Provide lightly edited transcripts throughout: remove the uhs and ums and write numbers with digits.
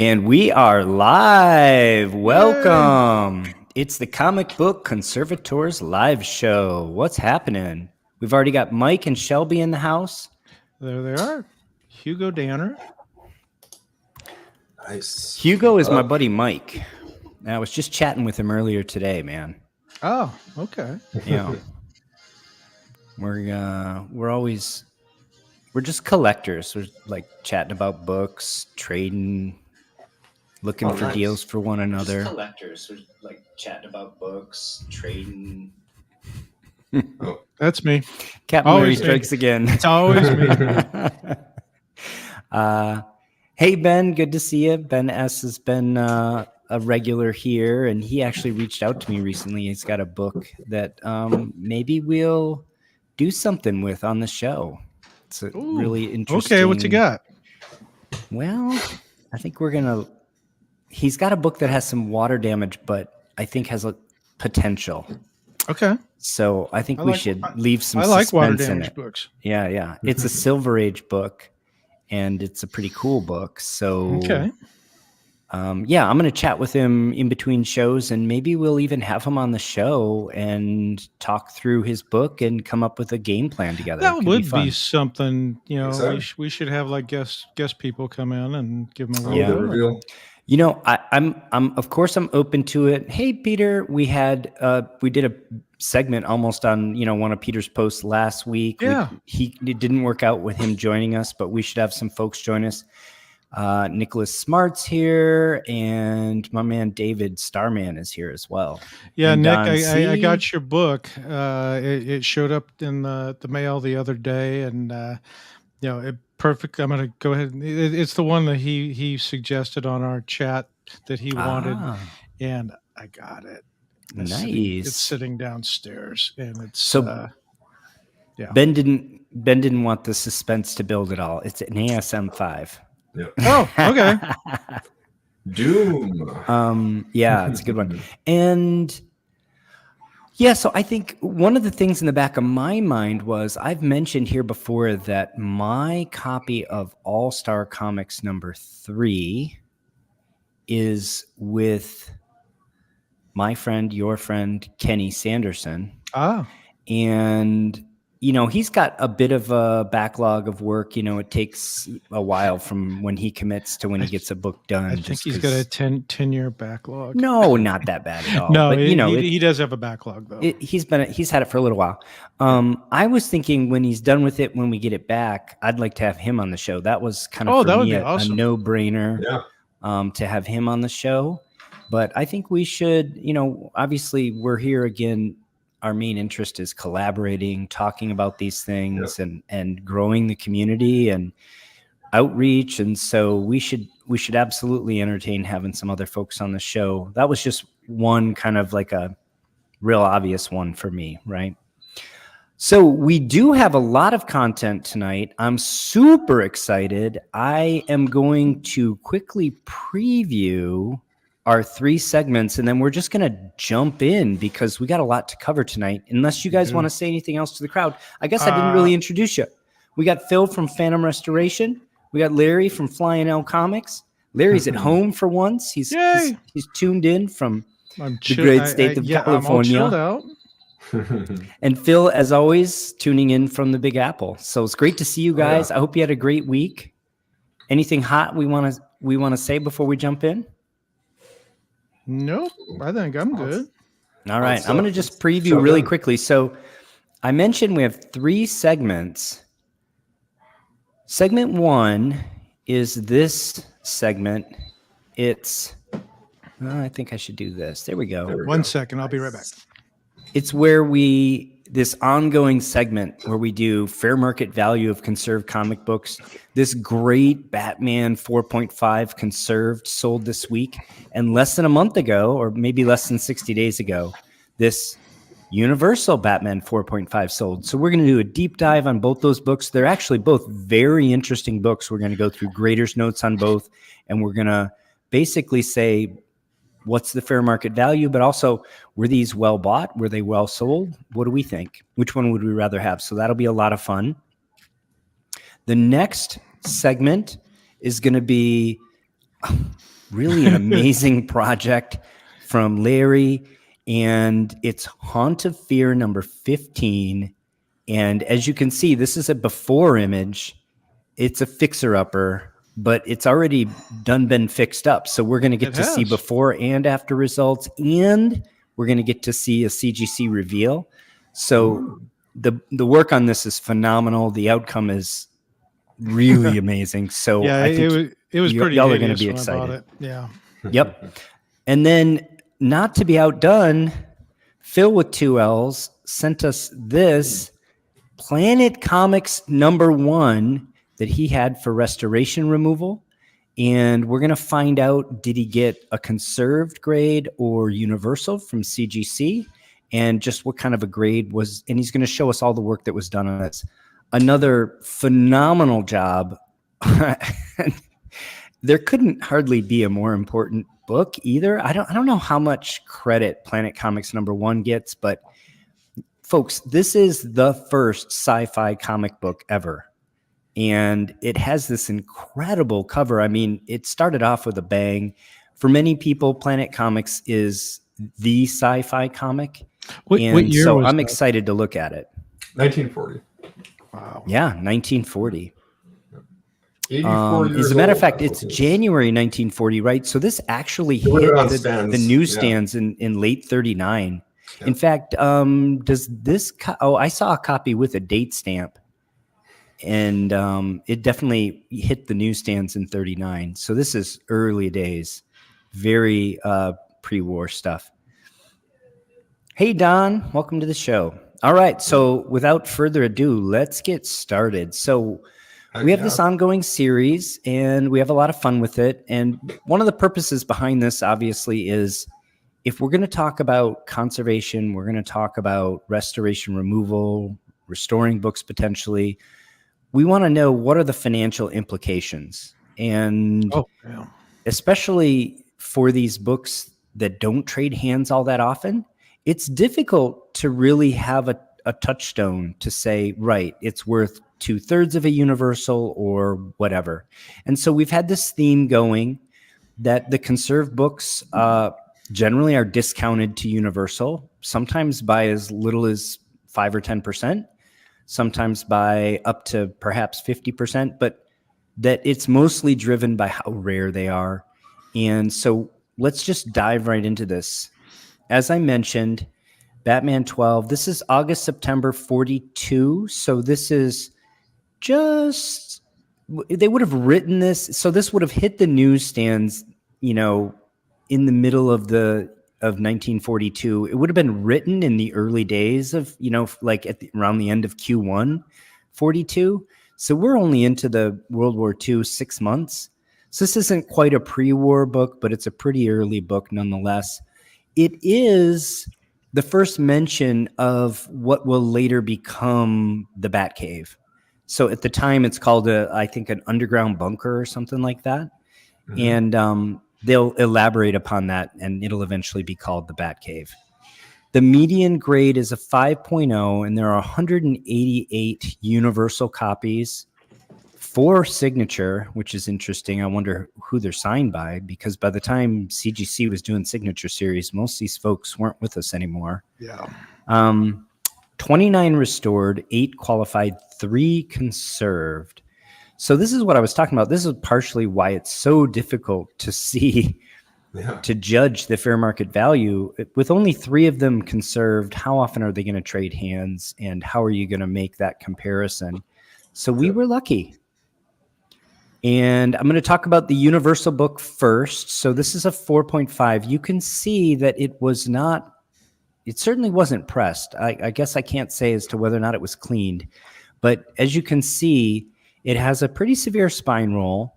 And we are live. Welcome. It's the Comic Book Conservators live show. What's happening? We've already got Mike and Shelby in the house. There they are. Hugo Danner. Nice. Hugo is my buddy Mike. And I was just chatting with him earlier today, man. Oh, okay. Yeah. We're just collectors. We're like chatting about books, trading, looking for deals for one another. Just collectors. We're like chatting about books, trading. Oh, that's me. Captain Mary strikes again. It's always me. Hey, Ben, good to see you. Ben S. has been a regular here, and he actually reached out to me recently. He's got a book that maybe we'll do something with on the show. It's a really interesting. Okay, what you got? Well, I think he's got a book that has some water damage, but I think has a potential. Okay. So I think we should leave some suspense suspense water in damage it. books. Yeah. It's a Silver Age book, and it's a pretty cool book. So, okay. I'm going to chat with him in between shows, and maybe we'll even have him on the show and talk through his book and come up with a game plan together. That would be something, we should have like guest people come in and give them a little reveal. I'm of course I'm open to it. Hey, Peter, we did a segment almost on, one of Peter's posts last week. Yeah. It didn't work out with him joining us, but we should have some folks join us. Nicholas Smart's here, and my man David Starman is here as well. Yeah, and Nick, I got your book. It showed up in the mail the other day, and perfect. I'm going to go ahead. It's the one that he suggested on our chat that he wanted, and I got it. Nice. It's sitting downstairs, and it's so. Ben didn't want the suspense to build at all. It's an ASM 5. Yep. Oh, okay. Doom. Yeah, it's a good one. And so I think one of the things in the back of my mind was I've mentioned here before that my copy of All-Star Comics number 3 is with my friend, your friend, Kenny Sanderson. And he's got a bit of a backlog of work. It takes a while from when he commits to when he gets a book done. I think he's got a 10-year backlog. No, not that bad at all. No, but, he does have a backlog though. He's had it for a little while. I was thinking when he's done with it, when we get it back, I'd like to have him on the show. That was kind of for me a no-brainer to have him on the show. But I think we should, obviously we're here again. Our main interest is collaborating, talking about these things, and growing the community and outreach. And so we should absolutely entertain having some other folks on the show. That was just one kind of like a real obvious one for me, right? So we do have a lot of content tonight. I'm super excited. I am going to quickly preview our 3 segments, and then we're just going to jump in because we got a lot to cover tonight. Unless you guys want to say anything else to the crowd. I guess I didn't really introduce you. We got Phil from Phantom Restoration. We got Larry from Flying L Comics. Larry's at home for once. He's tuned in from the great state of California. I'm all chilled out. And Phil, as always, tuning in from the Big Apple. So it's great to see you guys. I hope you had a great week. Anything hot we want to say before we jump in? Nope, I think I'm good. All right, I'm going to just preview really quickly. So I mentioned we have 3 segments. Segment 1 is this segment. It's, I think I should do this. There we go. 1 second, I'll be right back. It's where this ongoing segment where we do fair market value of conserved comic books. This great Batman 4.5 conserved sold this week. And less than a month ago, or maybe less than 60 days ago, this Universal Batman 4.5 sold. So we're going to do a deep dive on both those books. They're actually both very interesting books. We're going to go through graders' notes on both. And we're going to basically say, what's the fair market value, but also were these well bought? Were they well sold? What do we think? Which one would we rather have? So that'll be a lot of fun. The next segment is going to be really an amazing project from Larry, and it's Haunt of Fear number 15. And as you can see, this is a before image. It's a fixer-upper, but it's already been fixed up. So we're going to get to see before and after results, and we're going to get to see a CGC reveal. So the work on this is phenomenal. The outcome is really amazing. So yeah, I think it was pretty. Y'all are going to be excited. Yeah. Yep. And then, not to be outdone, Phil with 2 L's sent us this Planet Comics #1 that he had for restoration removal. And we're going to find out, did he get a conserved grade or universal from CGC? And just what kind of a grade was, and he's going to show us all the work that was done on this. Another phenomenal job. There couldn't hardly be a more important book either. I don't know how much credit Planet Comics #1 gets, but folks, this is the first sci-fi comic book ever. And it has this incredible cover. I mean, it started off with a bang. For many people, Planet Comics is the sci-fi comic. What year so was I'm that? Excited to look at it. 1940. Wow. Yeah, 1940. 84 years as a matter of old, fact, it's January 1940, right? So this actually hit the newsstands in late 39. Yeah. In fact, does this? I saw a copy with a date stamp, and it definitely hit the newsstands in 39. So this is early days, very pre-war stuff. Hey, Don, welcome to the show. All right, so without further ado, let's get started. So we have this ongoing series, and we have a lot of fun with it. And one of the purposes behind this, obviously, is if we're going to talk about conservation, we're going to talk about restoration removal, restoring books potentially, we want to know what are the financial implications. And especially for these books that don't trade hands all that often, it's difficult to really have a touchstone to say, right, it's worth 2/3 of a universal or whatever. And so we've had this theme going that the conserved books generally are discounted to universal, sometimes by as little as 5 or 10%, sometimes by up to perhaps 50%, but that it's mostly driven by how rare they are. And so let's just dive right into this. As I mentioned, Batman 12, this is August, September 42. So this is just, they would have written this. So this would have hit the newsstands, in the middle of 1942. It would have been written in the early days of, like around the end of Q1 42. So we're only into the World War II 6 months. So this isn't quite a pre-war book, but it's a pretty early book nonetheless. It is the first mention of what will later become the Batcave. So at the time, it's called I think an underground bunker or something like that. Mm-hmm. And they'll elaborate upon that, and it'll eventually be called the Batcave. The median grade is a 5.0, and there are 188 universal copies, 4 signature, which is interesting. I wonder who they're signed by, because by the time CGC was doing signature series, most of these folks weren't with us anymore. Yeah. 29 restored, 8 qualified, 3 conserved. So this is what I was talking about. This is partially why it's so difficult to see, to judge the fair market value. With only 3 of them conserved, how often are they going to trade hands, and how are you going to make that comparison? So we were lucky. And I'm going to talk about the universal book first. So this is a 4.5. You can see that it certainly wasn't pressed. I guess I can't say as to whether or not it was cleaned. But as you can see, it has a pretty severe spine roll,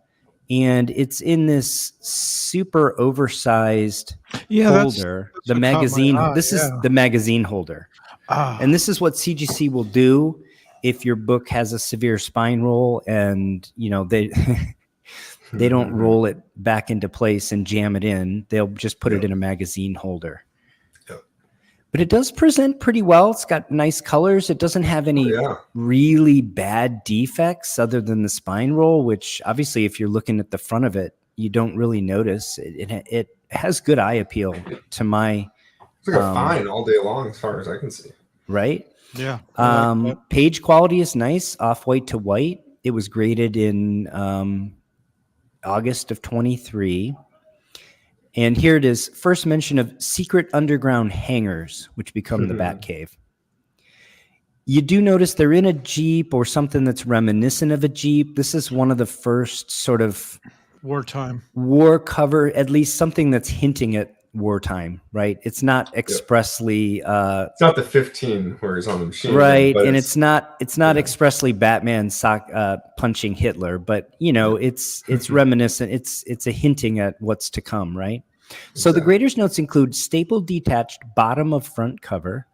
and it's in this super oversized holder. That's the magazine. This is the magazine holder. And this is what CGC will do if your book has a severe spine roll, and they don't roll it back into place and jam it in. They'll just put it in a magazine holder. But it does present pretty well. It's got nice colors. It doesn't have any really bad defects other than the spine roll, which obviously if you're looking at the front of it, you don't really notice. It has good eye appeal to my. It's like a fine all day long, as far as I can see. Right. Yeah. Page quality is nice, off-white to white. It was graded in August of 23. And here it is. First mention of secret underground hangars, which become the Batcave. You do notice they're in a Jeep or something that's reminiscent of a Jeep. This is one of the first sort of wartime war cover, at least something that's hinting at wartime, right? It's not expressly it's not the 15 where he's on the machine, right? And it's not expressly Batman punching Hitler, but you know, it's reminiscent. It's a hinting at what's to come, right? So the grader's notes include staple detached bottom of front cover,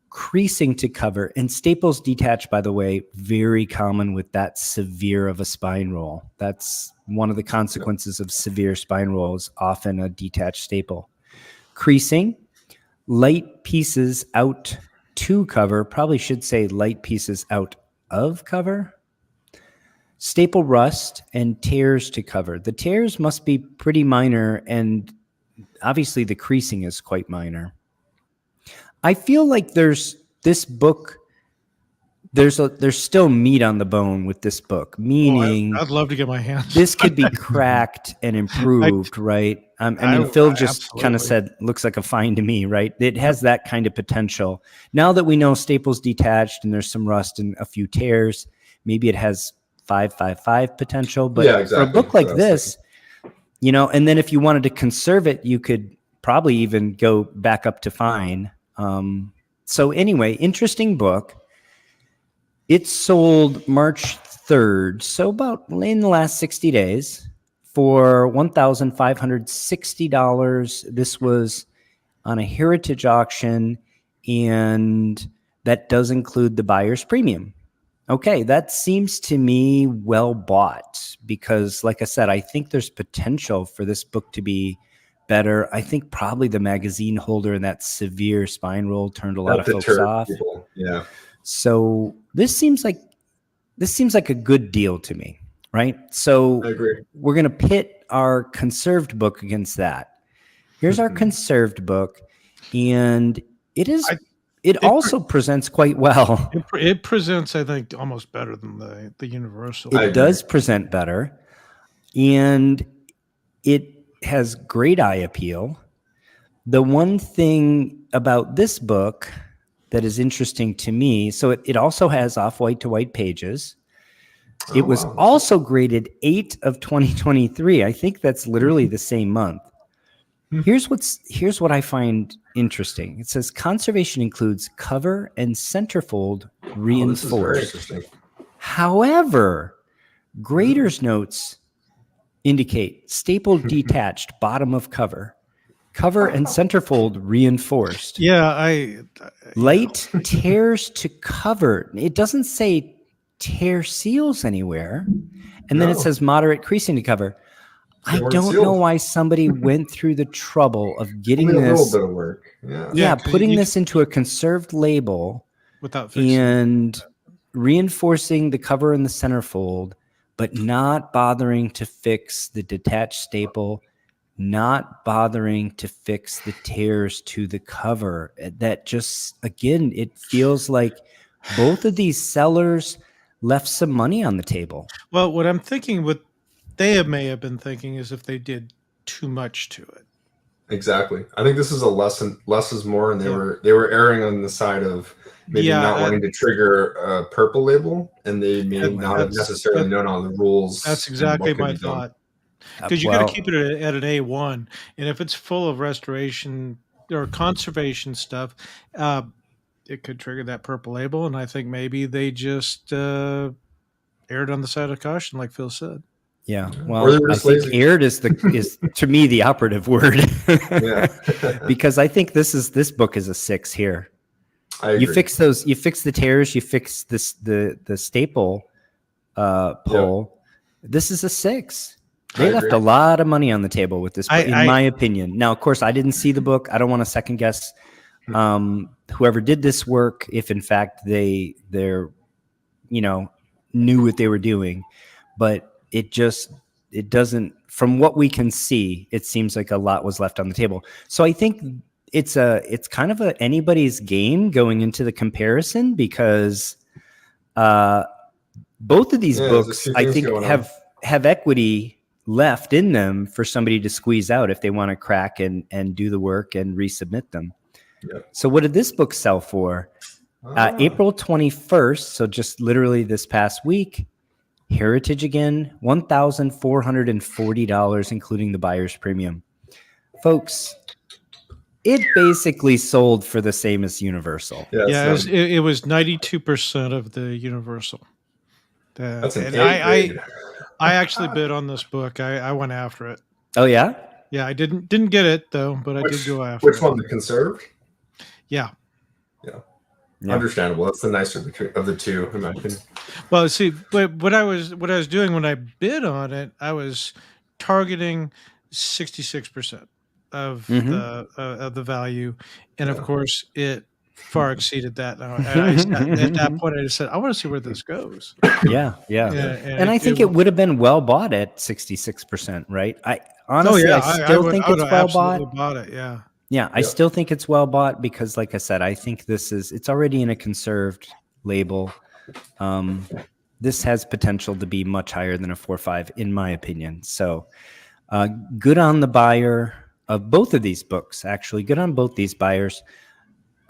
creasing to cover, and staples detached, by the way, very common with that severe of a spine roll. That's one of the consequences of severe spine roll is often a detached staple. Creasing, light pieces out to cover, probably should say light pieces out of cover. Staple rust and tears to cover. The tears must be pretty minor, and obviously the creasing is quite minor. I feel like there's still meat on the bone with this book, meaning I'd love to get my hands. This could be cracked and improved, right? I mean, Phil just kind of said, looks like a fine to me, right? It has that kind of potential. Now that we know staples detached and there's some rust and a few tears, maybe it has 5.55 potential. But for a book like this, you know, and then if you wanted to conserve it, you could probably even go back up to fine. So anyway, interesting book. It sold March 3rd, so about in the last 60 days, for $1,560. This was on a heritage auction, and that does include the buyer's premium. Okay, that seems to me well bought because, like I said, I think there's potential for this book to be better. I think probably the magazine holder and that severe spine roll turned a lot of folks off. People. Yeah. So this seems like a good deal to me, right? So I agree. We're going to pit our conserved book against that. Here's our conserved book, and it also presents quite well. It presents, I think, almost better than the Universal. It does present better, and it has great eye appeal. The one thing about this book that is interesting to me, so it also has off-white to white pages. It was also graded 8 of 2023. I think that's literally the same month. Here's what I find interesting. It says conservation includes cover and centerfold reinforced. This is very interesting. However, grader's notes indicate stapled detached bottom of cover and centerfold reinforced. Yeah, light tears to cover. It doesn't say tear seals anywhere. And then it says moderate creasing to cover. I don't know why somebody went through the trouble of getting this. A little bit of work. Yeah, putting this into a conserved label without and reinforcing the cover and the centerfold, but not bothering to fix the detached staple, not bothering to fix the tears to the cover. That just, again, it feels like both of these sellers left some money on the table. Well, what I'm thinking, what they may have been thinking, is if they did too much to it. Exactly. I think this is a lesson. Less is more, and they were erring on the side of maybe not wanting to trigger a purple label, and they may not have necessarily known all the rules. That's exactly my thought. Because you got to keep it at an A1, and if it's full of restoration or conservation stuff, it could trigger that purple label. And I think maybe they just erred on the side of caution, like Phil said. Yeah, well, I think aired is to me the operative word. Because I think this book is a 6 here. You fix the tears, you fix the staple pull. This is a 6. They left a lot of money on the table with this book, in my opinion. Now, of course, I didn't see the book. I don't want to second guess whoever did this work, if in fact they're knew what they were doing, but it just it doesn't, from what we can see, it seems like a lot was left on the table. So I think it's kind of anybody's game going into the comparison, because both of these books, I think, have equity left in them for somebody to squeeze out if they want to crack and do the work and resubmit them. Yep. So what did this book sell for? April 21st, so just literally this past week, Heritage again, $1,440, including the buyer's premium. Folks, it basically sold for the same as Universal. Yeah, it was 92% of the Universal. That's an I actually bid on this book. I went after it. Oh yeah? Yeah, I didn't get it though, but I did go after it. Which one, the conserved? Yeah. Understandable. That's the nicer of the two, in my opinion. Well, see, but what I was doing when I bid on it, I was targeting 66% of the value, and of course, it far exceeded that. At that point, I just said, I want to see where this goes. Yeah. And I think it would have been well bought at 66%, right? I still think it's well bought. Bought it, yeah. Yeah, I still think it's well bought because, like I said, I think it's already in a conserved label. This has potential to be much higher than a 4.5, in my opinion. So good on the buyer of both of these books, actually. Good on both these buyers.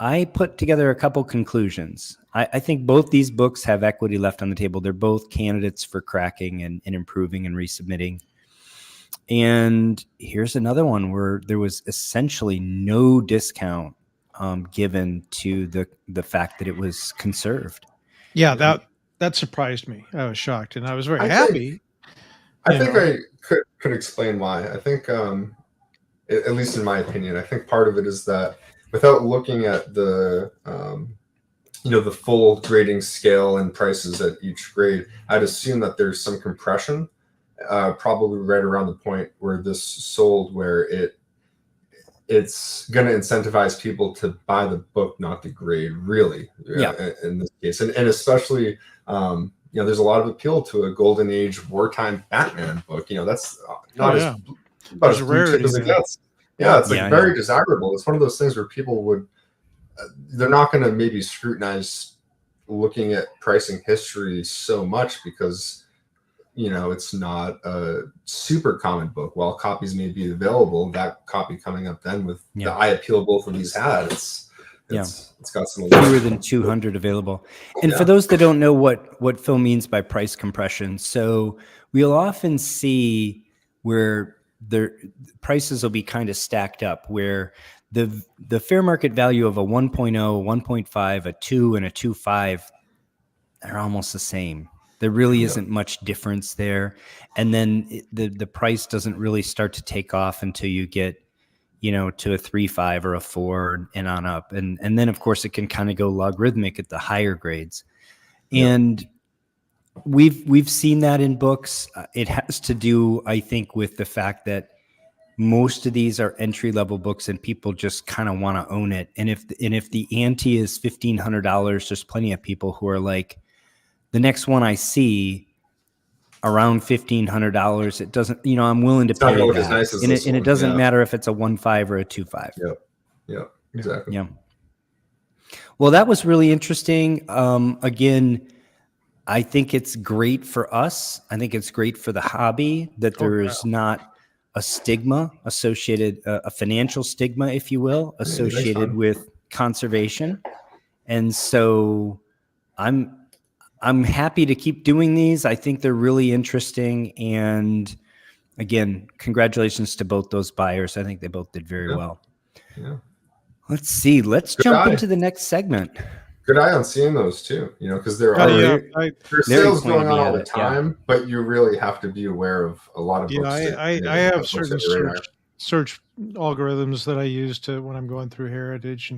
I put together a couple conclusions. I think both these books have equity left on the table. They're both candidates for cracking and improving and resubmitting. And here's another one where there was essentially no discount given to the fact that it was conserved. Yeah, that surprised me. I was shocked, and I was very happy. I think I could explain why. I think, at least in my opinion, I think part of it is that without looking at the the full grading scale and prices at each grade, I'd assume that there's some compression. Probably right around the point where this sold, where it's going to incentivize people to buy the book, not the grade, really. In this case, and especially there's a lot of appeal to a golden age wartime Batman book. That's not as blue chip as it gets. Yeah, it's very desirable. It's one of those things where people they're not going to maybe scrutinize looking at pricing history so much because it's not a super common book. While copies may be available, that copy coming up then with the eye appeal both of these had, it's got some fewer than 200 available. And for those that don't know what Phil means by price compression, so we'll often see where the prices will be kind of stacked up, where the fair market value of a 1.0, 1.5, a 2, and a 2.5 are almost the same. There really isn't much difference there. And then the price doesn't really start to take off until you get, to a 3.5 or a 4 and on up. And then, of course, it can kind of go logarithmic at the higher grades. And we've seen that in books. It has to do, I think, with the fact that most of these are entry-level books and people just kind of want to own it. And if the ante is $1,500, there's plenty of people who are like, the next one I see around $1,500, it doesn't, I'm willing to pay that. Nice and it doesn't matter if it's a 1.5 or a 2.5. Yep, exactly. Yeah. Well, that was really interesting. Again, I think it's great for us. I think it's great for the hobby that there is not a stigma associated, a financial stigma, if you will, associated with conservation. And so I'm happy to keep doing these. I think they're really interesting. And again, congratulations to both those buyers. I think they both did very well. Yeah. Let's see. Let's jump into the next segment. Good eye on seeing those too, because there are sales going on all the time, but you really have to be aware of a lot of books. I have certain search algorithms that I use when I'm going through Heritage,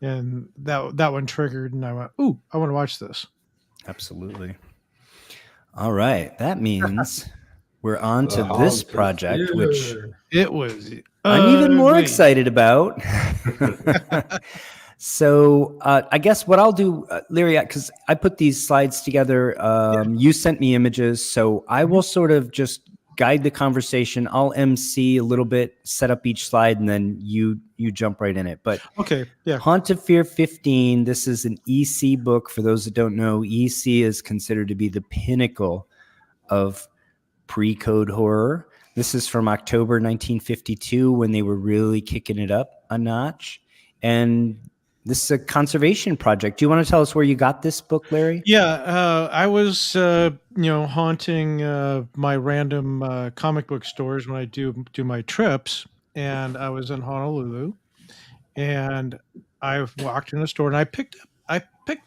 and that one triggered, and I went, ooh, I want to watch this. Absolutely. All right. That means we're on to this project, which it was. I'm even more excited about. So I guess what I'll do, Larry, because I put these slides together, you sent me images, so I will sort of just guide the conversation. I'll MC a little bit, set up each slide, and then you jump right in it. But okay, yeah. Haunt of Fear 15. This is an EC book. For those that don't know, EC is considered to be the pinnacle of pre-code horror. This is from October 1952 when they were really kicking it up a notch. And this is a conservation project. Do you want to tell us where you got this book, Larry? Yeah, I was, haunting my random comic book stores when I do my trips, and I was in Honolulu, and I walked in a store, and I picked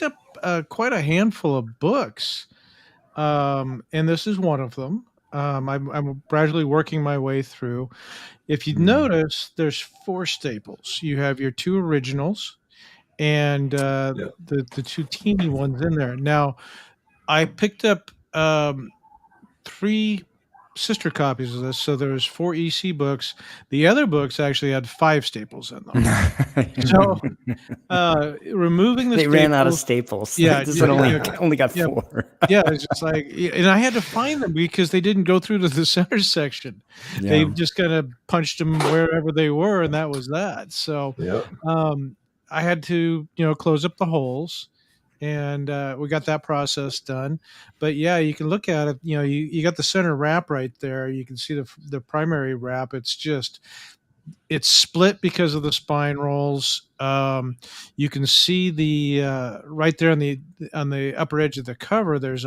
up quite a handful of books, and this is one of them. I'm gradually working my way through. If you notice, there's 4 staples. You have your 2 originals, and the 2 teeny ones in there. Now, I picked up 3 sister copies of this, so there was 4 EC books. The other books actually had 5 staples in them. So removing the they staples, ran out of staples. Yeah, this only got 4. Yeah, it's just like, and I had to find them because they didn't go through to the center section. Yeah. They just kind of punched them wherever they were, and that was that. So I had to, close up the holes, and we got that process done. But yeah, you can look at it. You got the center wrap right there. You can see the primary wrap. It's split because of the spine rolls. You can see the right there on the upper edge of the cover. There's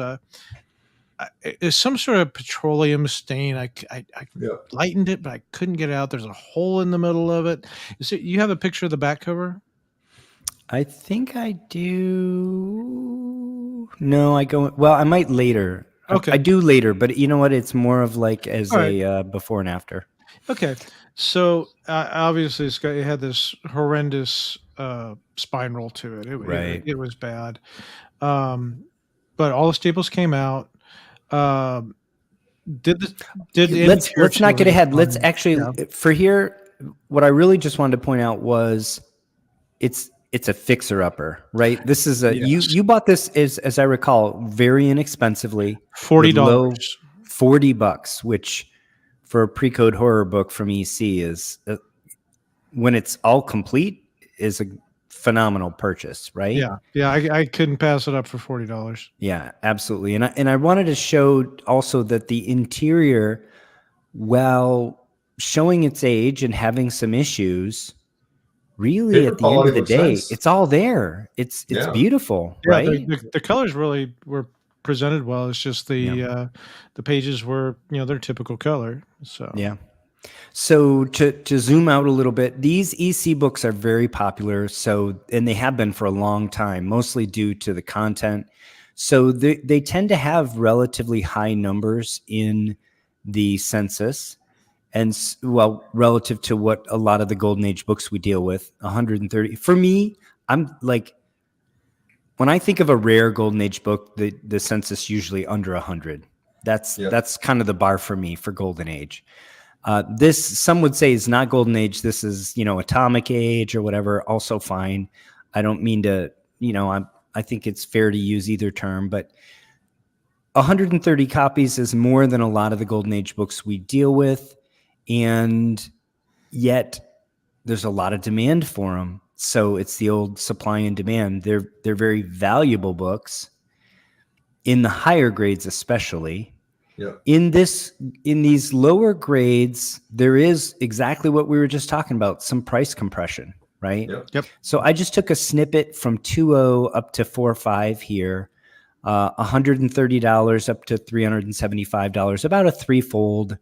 some sort of petroleum stain. I lightened it, but I couldn't get it out. There's a hole in the middle of it. You have a picture of the back cover? I think I do. No, I might later. Okay. I do later, but you know what? It's more of like as a before and after. Okay. So obviously it had this horrendous spine roll to it. It was bad. But all the staples came out. Let's not get ahead. Let's actually for here. What I really just wanted to point out was it's a fixer-upper, right? This is you bought this as I recall very inexpensively, $40, $40, which for a pre-code horror book from EC is when it's all complete is a phenomenal purchase, right? Yeah. I couldn't pass it up for $40. Yeah, absolutely. And I wanted to show also that the interior, while showing its age and having some issues, really at the end of the day, it's all there. It's beautiful, right? The colors really were presented well. It's just the pages were, their typical color. So yeah. So to zoom out a little bit, these EC books are very popular. And they have been for a long time, mostly due to the content. So they tend to have relatively high numbers in the census. And relative to what a lot of the Golden Age books we deal with, 130. For me, I'm like, when I think of a rare Golden Age book, the census usually under 100. That's kind of the bar for me for Golden Age. This, some would say, is not Golden Age. This is, Atomic Age or whatever. Also fine. I don't mean to, I think it's fair to use either term, but 130 copies is more than a lot of the Golden Age books we deal with. And yet there's a lot of demand for them. So it's the old supply and demand. They're very valuable books in the higher grades, especially. Yeah. In these lower grades, there is exactly what we were just talking about, some price compression, right? Yep. So I just took a snippet from 2.0 up to 4.5 here, $130 up to $375, about a threefold,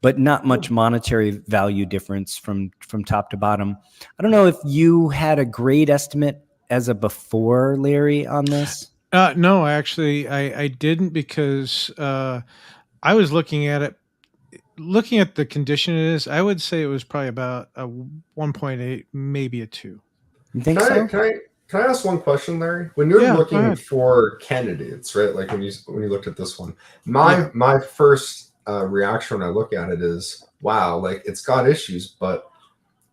but not much monetary value difference from top to bottom. I don't know if you had a grade estimate as a before, Larry, on this. No, actually, I didn't, because I was looking at the condition it is. I would say it was probably about a 1.8, maybe a 2. You think so? Can I ask one question, Larry? When you're looking for candidates, right? Like when you looked at this one, my first reaction when I look at it is, wow, like it's got issues, but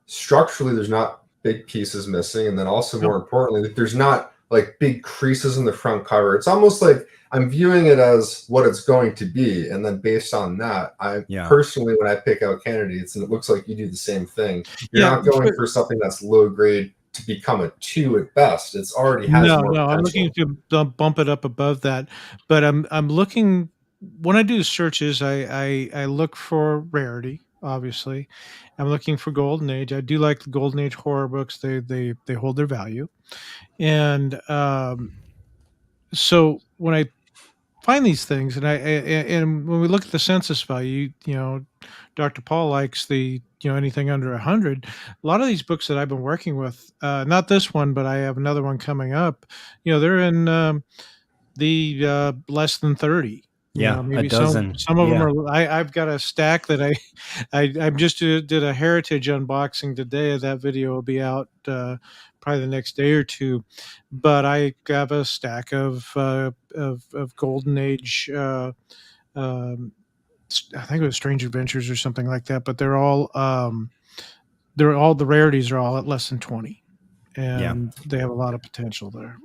structurally there's not big pieces missing, and then also more importantly, like, there's not like big creases in the front cover. It's almost like I'm viewing it as what it's going to be, and then based on that, personally, when I pick out candidates, and it looks like you do the same thing, you're not going for something that's low grade to become a 2 at best. It's already has more potential. I'm looking to bump it up above that, but I'm looking, when I do searches, I look for rarity. Obviously, I'm looking for golden age. I do like the golden age horror books. They hold their value, and so when I find these things, and when we look at the census value, Dr. Paul likes the anything under 100. A lot of these books that I've been working with, not this one, but I have another one coming up. They're in the less than 30. Maybe a dozen. Some of them are. I've got a stack that I just did a heritage unboxing today. That video will be out probably the next day or two. But I have a stack of golden age. I think it was Strange Adventures or something like that. But they're all the rarities are all at less than 20, and they have a lot of potential there.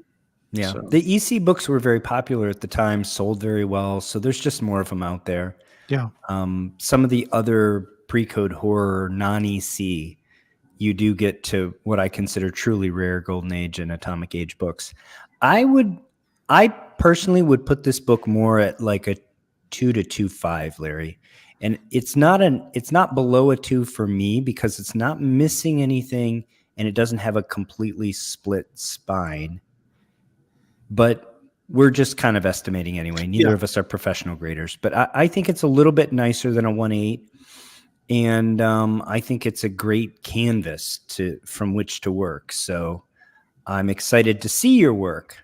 Yeah, so. The EC books were very popular at the time, sold very well. So there's just more of them out there. Yeah. Some of the other pre-code horror, non-EC, you do get to what I consider truly rare Golden Age and Atomic Age books. I personally would put this book more at like a 2 to 2.5, Larry. And it's not below a 2 for me because it's not missing anything and it doesn't have a completely split spine. But we're just kind of estimating anyway. Neither of us are professional graders. But I think it's a little bit nicer than a 1.8. And I think it's a great canvas from which to work. So I'm excited to see your work.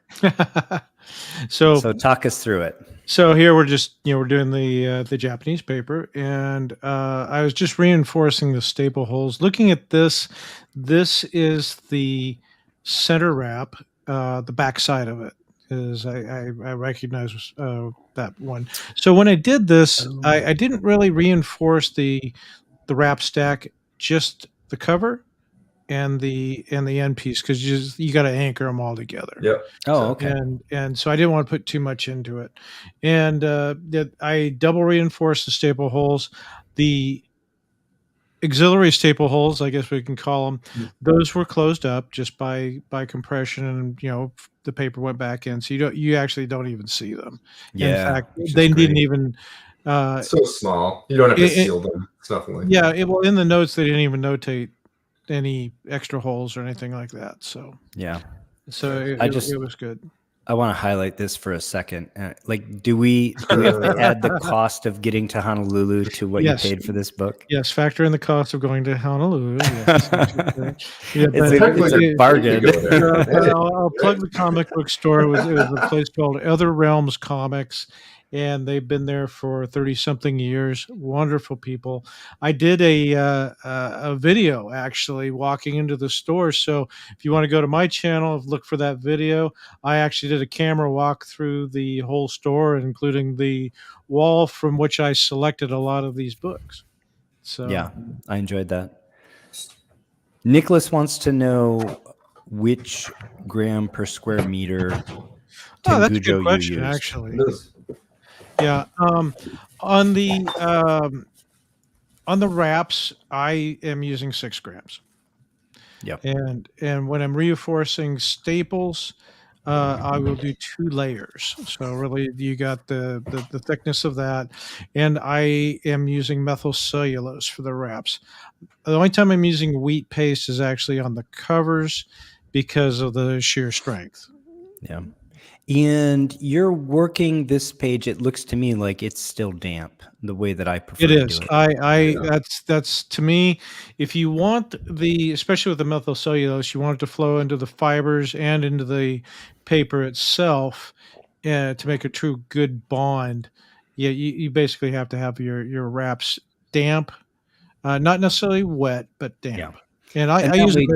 So talk us through it. So here we're just, we're doing the Japanese paper. And I was just reinforcing the staple holes. Looking at this is the center wrap. The back side of it is I recognize that one. So when I did this, I didn't really reinforce the wrap stack, just the cover and the end piece, because you got to anchor them all together. Yep. Oh, okay. And so I didn't want to put too much into it, and I double reinforced the staple holes. The auxiliary staple holes, I guess we can call them, those were closed up just by compression, and the paper went back in, so you actually don't even see them. Yeah, in fact, they didn't even. So small, you don't have to seal them. It's nothing like that. Well, in the notes they didn't even notate any extra holes or anything like that. So so it was good. I want to highlight this for a second. Do we have to add the cost of getting to Honolulu to what you paid for this book? Yes, factor in the cost of going to Honolulu. Yes. It's a bargain. I'll plug the comic book store. It was a place called Other Realms Comics, and they've been there for 30-something years. Wonderful people. I did a video actually walking into the store. So if you want to go to my channel, look for that video. I actually did a camera walk through the whole store, including the wall from which I selected a lot of these books. So yeah, I enjoyed that. Nicholas wants to know which gram per square meter that's a good question, actually. Yeah, on the wraps, I am using 6 grams. Yep. And when I'm reinforcing staples, I will do 2 layers. So really, you got the thickness of that, and I am using methyl cellulose for the wraps. The only time I'm using wheat paste is actually on the covers because of the sheer strength. Yeah. And you're working this page, it looks to me like it's still damp, the way that I prefer it to is. do it. That's to me, if you want especially with the methyl cellulose, you want it to flow into the fibers and into the paper itself to make a true good bond. Yeah, you basically have to have your wraps damp, not necessarily wet, but damp. Yeah. And I use a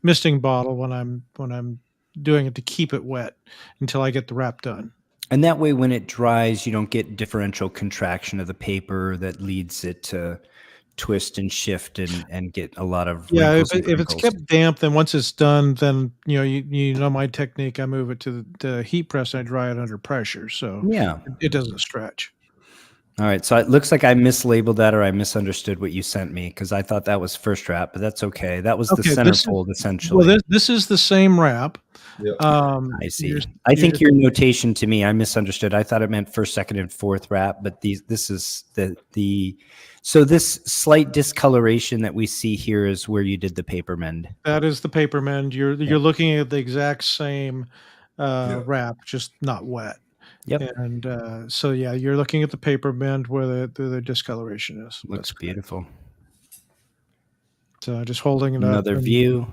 misting bottle when I'm doing it to keep it wet until I get the wrap done. And that way, when it dries, you don't get differential contraction of the paper that leads it to twist and shift and get a lot of Yeah, wrinkles and if it's crinkles. kept damp, then once it's done, then you know my technique. I move it to the heat press and I dry it under pressure, so Yeah, it doesn't stretch. All right, so it looks like I mislabeled that or I misunderstood what you sent me because I thought that was first wrap, but that's okay. That was the centerfold essentially. Well, this is the same wrap. Yep. I see. I think your notation to me, I misunderstood. I thought it meant first, second, and fourth wrap, but this is so this slight discoloration that we see here is where you did the paper mend. That is the paper mend. You're looking at the exact same wrap, just not wet. Yep. And so yeah, you're looking at the paper mend where the discoloration is. Looks beautiful. So just holding it Another up. view.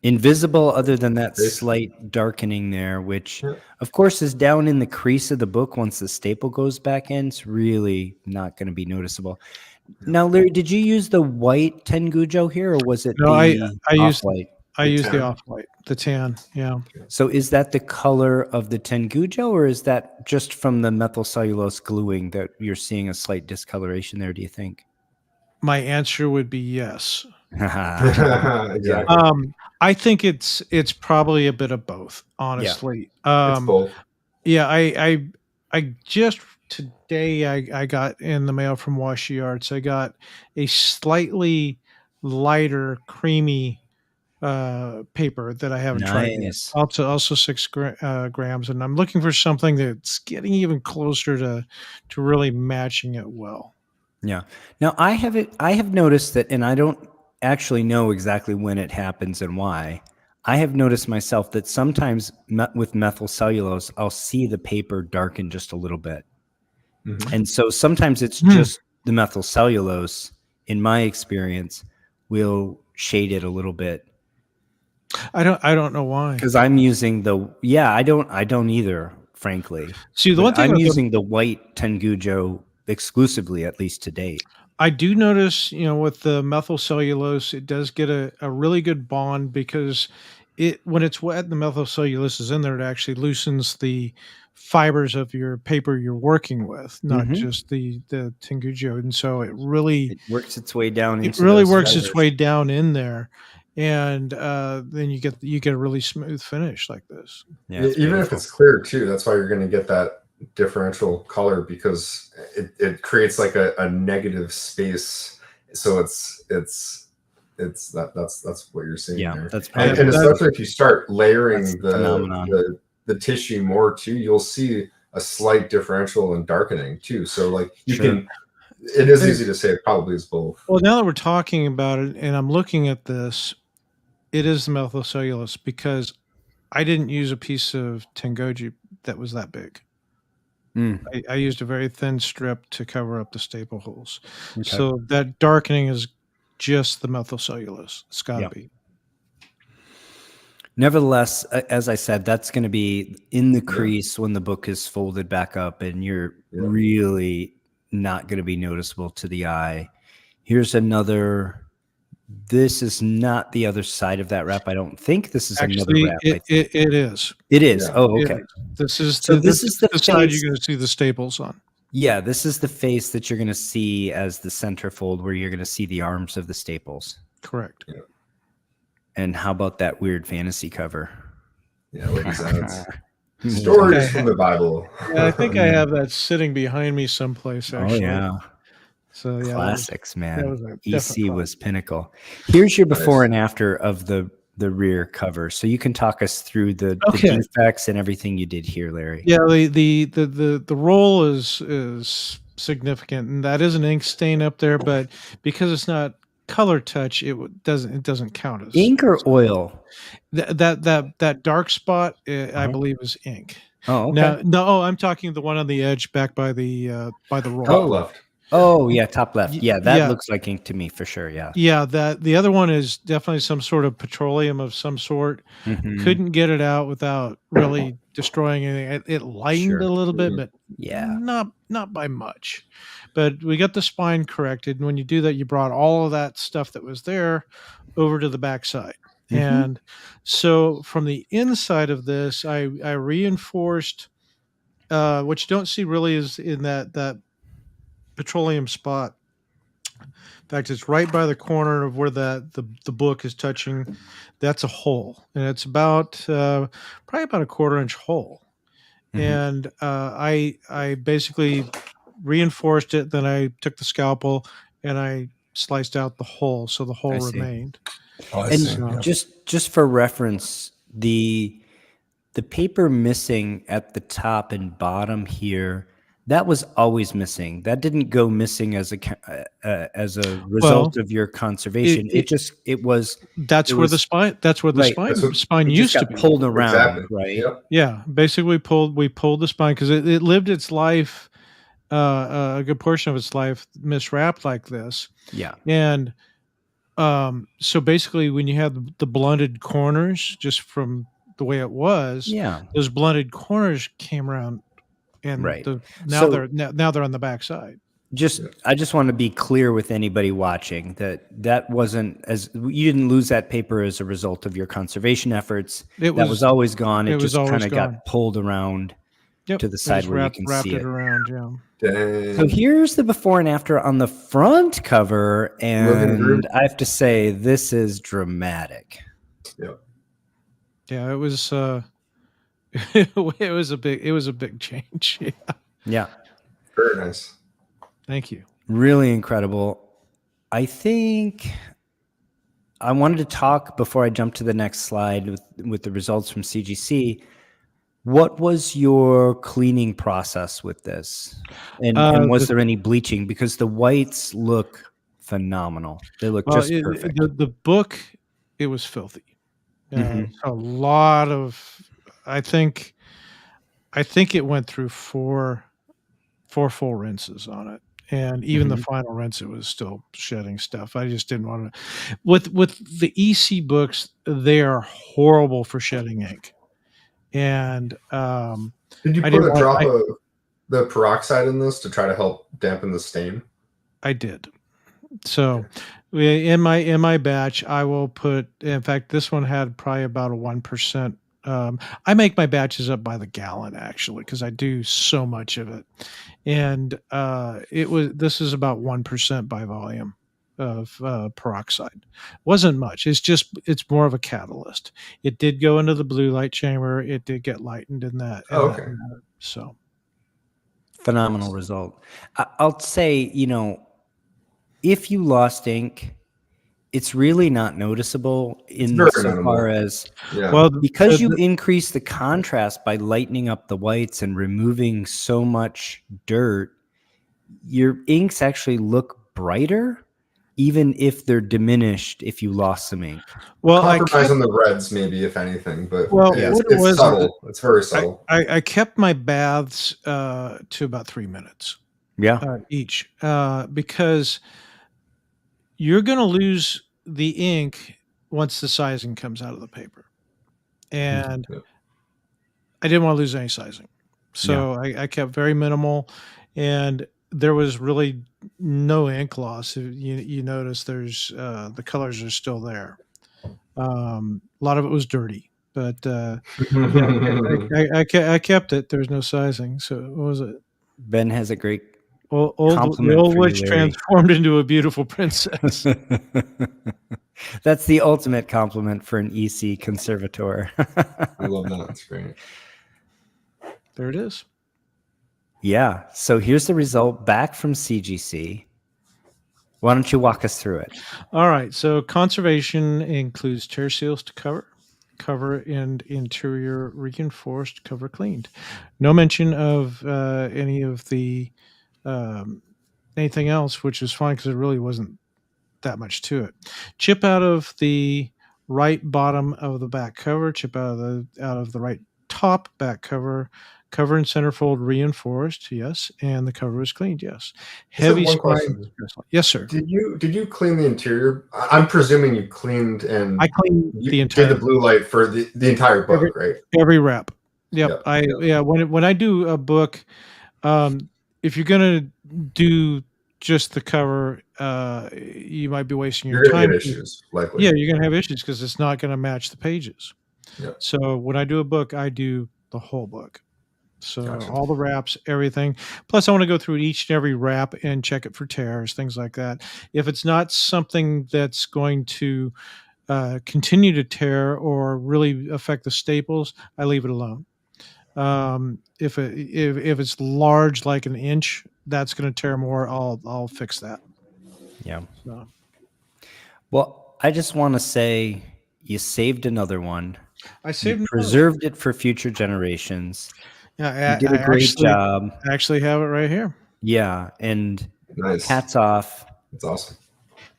Invisible other than that slight darkening there, which of course is down in the crease of the book. Once the staple goes back in, it's really not going to be noticeable. Now, Larry, did you use the white Tengujo here or was it off-white? I used the off-white, the tan, yeah. So is that the color of the Tengujo or is that just from the methyl cellulose gluing that you're seeing a slight discoloration there, do you think? My answer would be yes. Exactly. I think it's probably a bit of both, honestly. It's both. Yeah, I just today I got in the mail from Washi Arts. I got a slightly lighter, creamy paper that I haven't tried yet. Also 6 grams, and I'm looking for something that's getting even closer to really matching it well. Yeah. Now I have noticed that, and I don't actually know exactly when it happens and why. I have noticed myself that sometimes with methyl cellulose, I'll see the paper darken just a little bit. Mm-hmm. And so sometimes it's just the methyl cellulose, in my experience, will shade it a little bit. I don't know why. Because I'm using I don't either, frankly. See, the one thing I'm using the white Tengujo exclusively, at least to date. I do notice, with the methyl cellulose, it does get a really good bond because when it's wet, the methyl cellulose is in there. It actually loosens the fibers of your paper you're working with, not just the Tengujo, and so it works its way down. It really works its way down in there, and then you get a really smooth finish like this. Yeah, even if it's clear too, that's why you're going to get that differential color because it creates like a negative space. So that's what you're seeing. Yeah, there. That's and especially if you start layering the tissue more too, you'll see a slight differential in darkening too. So like it is easy to say it probably is both. Well, now that we're talking about it and I'm looking at this, it is the methyl cellulose because I didn't use a piece of Tengoji that was that big. I used a very thin strip to cover up the staple holes. Okay. So that darkening is just the methyl cellulose. It's got to be. Nevertheless, as I said, that's going to be in the crease when the book is folded back up and you're really not going to be noticeable to the eye. Here's another. This is not the other side of that wrap. I don't think this is another wrap. It is. It is. Yeah. Oh, okay. This is the side you're going to see the staples on. Yeah, this is the face that you're going to see as the centerfold where you're going to see the arms of the staples. Correct. Yeah. And how about that weird fantasy cover? Yeah, what is that? Stories from the Bible. Yeah, I think I have that sitting behind me someplace, actually. Oh, yeah. So yeah, classics, man. EC was pinnacle. Here's your before and after of the rear cover, so you can talk us through the defects and everything you did here, Larry. Yeah, the roll is significant, and that is an ink stain up there, but because it's not color touch, it doesn't count as ink or oil. That dark spot, I believe, is ink. Oh, okay. No, I'm talking the one on the edge back by the roll. Top left. Oh yeah, top left. Yeah, that looks like ink to me for sure. Yeah. Yeah, the other one is definitely some sort of petroleum of some sort. Couldn't get it out without really destroying anything. It lightened a little bit, but not by much. But we got the spine corrected, and when you do that, you brought all of that stuff that was there over to the back side. And so from the inside of this, I reinforced what you don't see really is in that petroleum spot In fact, it's right by the corner of where the book is touching. That's a hole, and it's about probably about a 1/4 inch hole. And I basically reinforced it. Then I took the scalpel and I sliced out the hole, so the hole remained. And just for reference, the paper missing at the top and bottom here, that was always missing. That didn't go missing as a result of your conservation. It was. That's where the spine used to be pulled around, right? Yep. Yeah, basically we pulled the spine because it lived its life, a good portion of its life miswrapped like this. Yeah, and so basically when you had the blunted corners, just from the way it was, those blunted corners came around, and now they're on the back side. I just want to be clear with anybody watching that wasn't you didn't lose that paper as a result of your conservation efforts. That was always gone. It just kind of got pulled around to the side where you can see it. Around, So here's the before and after on the front cover, and I have to say this is dramatic. Yep. Yeah, it was. It was a big change. Yeah. Very nice. Thank you. Really incredible. I think I wanted to talk before I jump to the next slide with the results from CGC. What was your cleaning process with this? And was there any bleaching? Because the whites look phenomenal. They look just perfect. The book, it was filthy. A lot of, I think it went through four full rinses on it. And even the final rinse, it was still shedding stuff. I just didn't want to. With the EC books, they are horrible for shedding ink. And did you put a drop of the peroxide in this to try to help dampen the stain? I did. So in my batch, I will put. In fact, this one had probably about a 1%. I make my batches up by the gallon, actually, because I do so much of it. And this is about 1% by volume of peroxide. Wasn't much. It's more of a catalyst. It did go into the blue light chamber. It did get lightened in that. Okay. So phenomenal result. I'll say, if you lost ink, it's really not noticeable insofar as because you increase the contrast by lightening up the whites and removing so much dirt, your inks actually look brighter, even if they're diminished if you lost some ink. Well, compromise on the reds, maybe, if anything, but it's subtle. It's very subtle. I kept my baths to about 3 minutes. Each, because you're going to lose the ink once the sizing comes out of the paper, and I didn't want to lose any sizing, so I kept very minimal, and there was really no ink loss. You notice there's the colors are still there. A lot of it was dirty, but I kept it. There's no sizing. So what was it? Ben has a great the old witch transformed into a beautiful princess. That's the ultimate compliment for an EC conservator. I love that. It's great. There it is. Yeah. So here's the result back from CGC. Why don't you walk us through it? All right. So conservation includes tear seals to cover and interior reinforced, cover cleaned. No mention of any of the anything else, which is fine because it really wasn't that much to it. Chip out of the right bottom of the back cover, chip out of the right top back cover, cover and centerfold reinforced, yes, and the cover was cleaned, yes. Heavy spine. Yes, sir. Did you clean the interior? I'm presuming you cleaned and I cleaned the entire. Did the blue light for the entire book, right? Every wrap. Yep. When I do a book, if you're gonna do just the cover, you might be wasting your time. Get issues, likely. Yeah, you're gonna have issues because it's not gonna match the pages. Yep. So when I do a book, I do the whole book. So all the wraps, everything. Plus, I want to go through each and every wrap and check it for tears, things like that. If it's not something that's going to continue to tear or really affect the staples, I leave it alone. If it's large, like an inch, that's going to tear more. I'll fix that. Yeah. So. Well, I just want to say you saved another one. I saved. You preserved it for future generations. Yeah, you did a great job. I actually have it right here. Yeah, and nice. Hats off. That's awesome.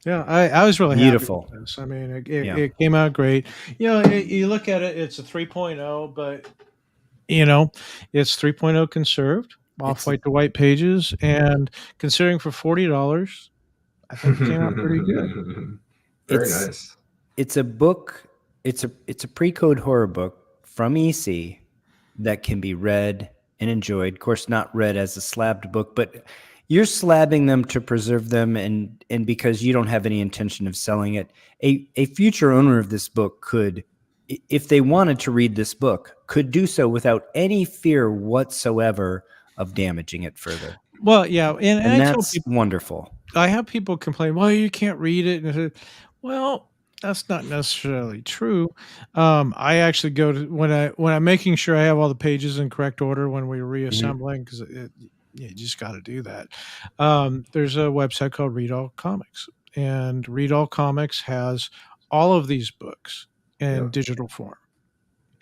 Yeah, I was really beautiful. Happy with this. I mean, it came out great. You look at it, it's a 3.0, but it's 3.0 conserved, off-white to white pages, and considering for $40, I think it came out pretty good. Very nice. It's a book. It's a pre-code horror book from EC that can be read and enjoyed. Of course, not read as a slabbed book, but you're slabbing them to preserve them, and because you don't have any intention of selling it. A future owner of this book could, if they wanted to read this book, could do so without any fear whatsoever of damaging it further. Well, yeah, and I that's tell people, wonderful. I have people complain, well, you can't read it. And I said, well, that's not necessarily true. I actually go to when I'm making sure I have all the pages in correct order when we're reassembling, because you just got to do that. There's a website called Read All Comics, and Read All Comics has all of these books in digital form.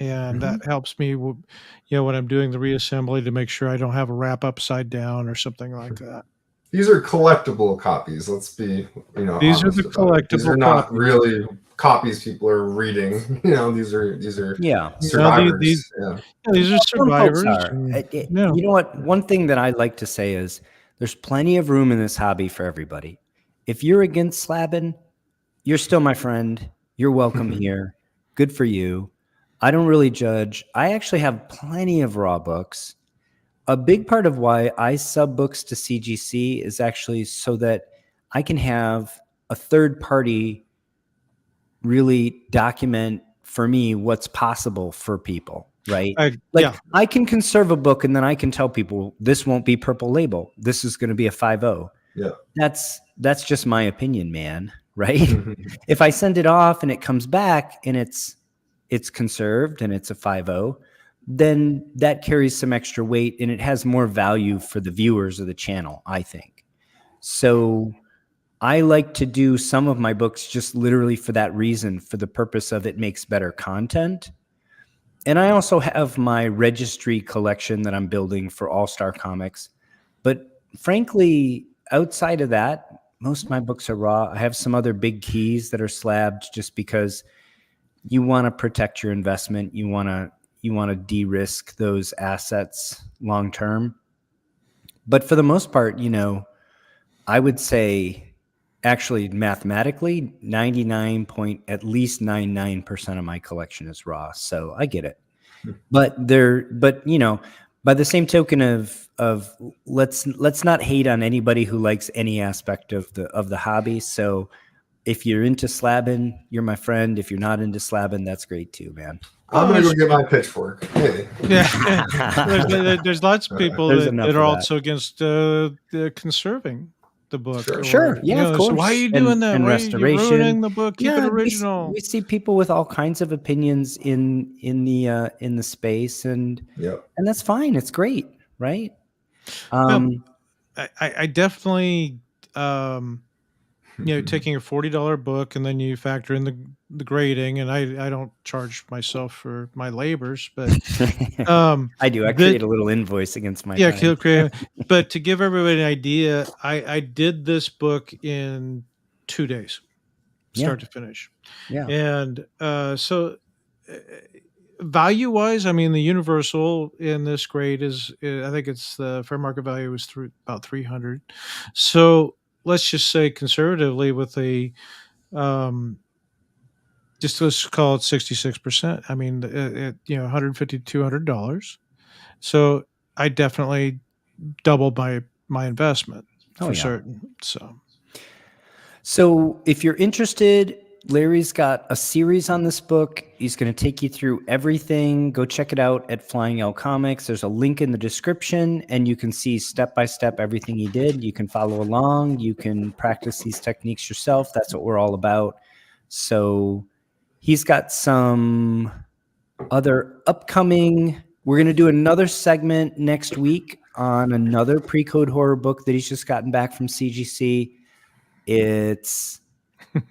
And that helps me, when I'm doing the reassembly, to make sure I don't have a wrap upside down or something like that. These are collectible copies. Let's be, these are the collectible. These are not really copies people are reading. These are survivors. These are survivors. You know what? One thing that I like to say is there's plenty of room in this hobby for everybody. If you're against slabbing, you're still my friend. You're welcome here. Good for you. I don't really judge. I actually have plenty of raw books. A big part of why I sub books to CGC is actually so that I can have a third party really document for me what's possible for people, right? I can conserve a book and then I can tell people this won't be purple label. This is going to be a 5.0. Yeah. That's just my opinion, man, right? If I send it off and it comes back and it's conserved and it's a 5.0, then that carries some extra weight and it has more value for the viewers of the channel, I think. So I like to do some of my books just literally for that reason, for the purpose of it makes better content. And I also have my registry collection that I'm building for All-Star Comics. But frankly, outside of that, most of my books are raw. I have some other big keys that are slabbed just because you want to protect your investment. You want to de-risk those assets long term. But for the most part, I would say actually mathematically 99.99% of my collection is raw. So I get it. But by the same token of let's not hate on anybody who likes any aspect of the hobby. So if you're into slabbing, you're my friend. If you're not into slabbing, that's great too, man. I'm going to go get my pitchfork. Hey. Yeah. There's lots of people that are also against conserving the book. Sure. Yeah, of course. So why are you doing that? And why restoration. Are you ruining the book? Keep it original. We see people with all kinds of opinions in the space, and that's fine. It's great, right? I definitely taking a $40 book and then you factor in the grading, and I don't charge myself for my labors, but I do. I create a little invoice against my time. But to give everybody an idea, I did this book in 2 days, start to finish. Yeah. And so value wise, I mean, the universal in this grade is, I think it's the fair market value was about 300. So let's just say conservatively with a, just let's call it 66%. I mean, $150 to $200. So I definitely doubled my investment for certain. So if you're interested Larry's got a series on this book. He's going to take you through everything. Go check it out at Flying L Comics. There's a link in the description, and you can see step by step everything he did. You can follow along. You can practice these techniques yourself. That's what we're all about. So he's got some other upcoming. We're going to do another segment next week on another pre-code horror book that he's just gotten back from CGC. It's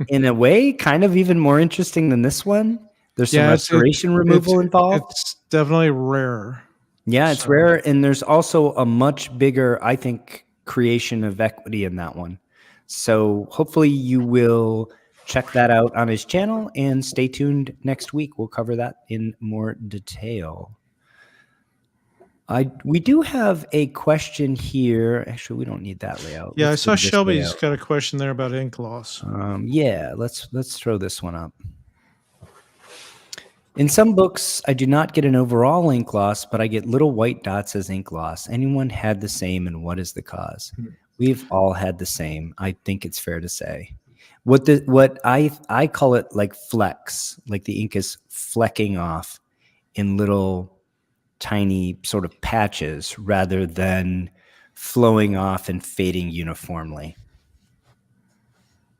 in a way kind of even more interesting than this one. There's some restoration removal involved. It's definitely rare. Yeah, it's rare. And there's also a much bigger, I think, creation of equity in that one. So hopefully you will check that out on his channel and stay tuned next week. We'll cover that in more detail. We do have a question here. Actually, we don't need that layout. Yeah, I saw Shelby's got a question there about ink loss. Yeah, let's throw this one up. In some books, I do not get an overall ink loss, but I get little white dots as ink loss. Anyone had the same, and what is the cause? We've all had the same. I think it's fair to say. What I call it like flecks, like the ink is flecking off in little tiny sort of patches rather than flowing off and fading uniformly.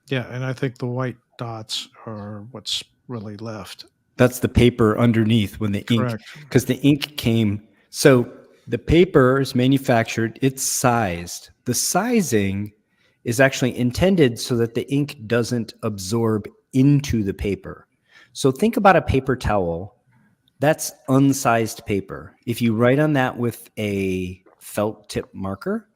Yeah, and I think the white dots are what's really left. That's the paper underneath when the ink, because the ink came. So the paper is manufactured, it's sized. The sizing is actually intended so that the ink doesn't absorb into the paper. So think about a paper towel. That's unsized paper. If you write on that with a felt tip marker,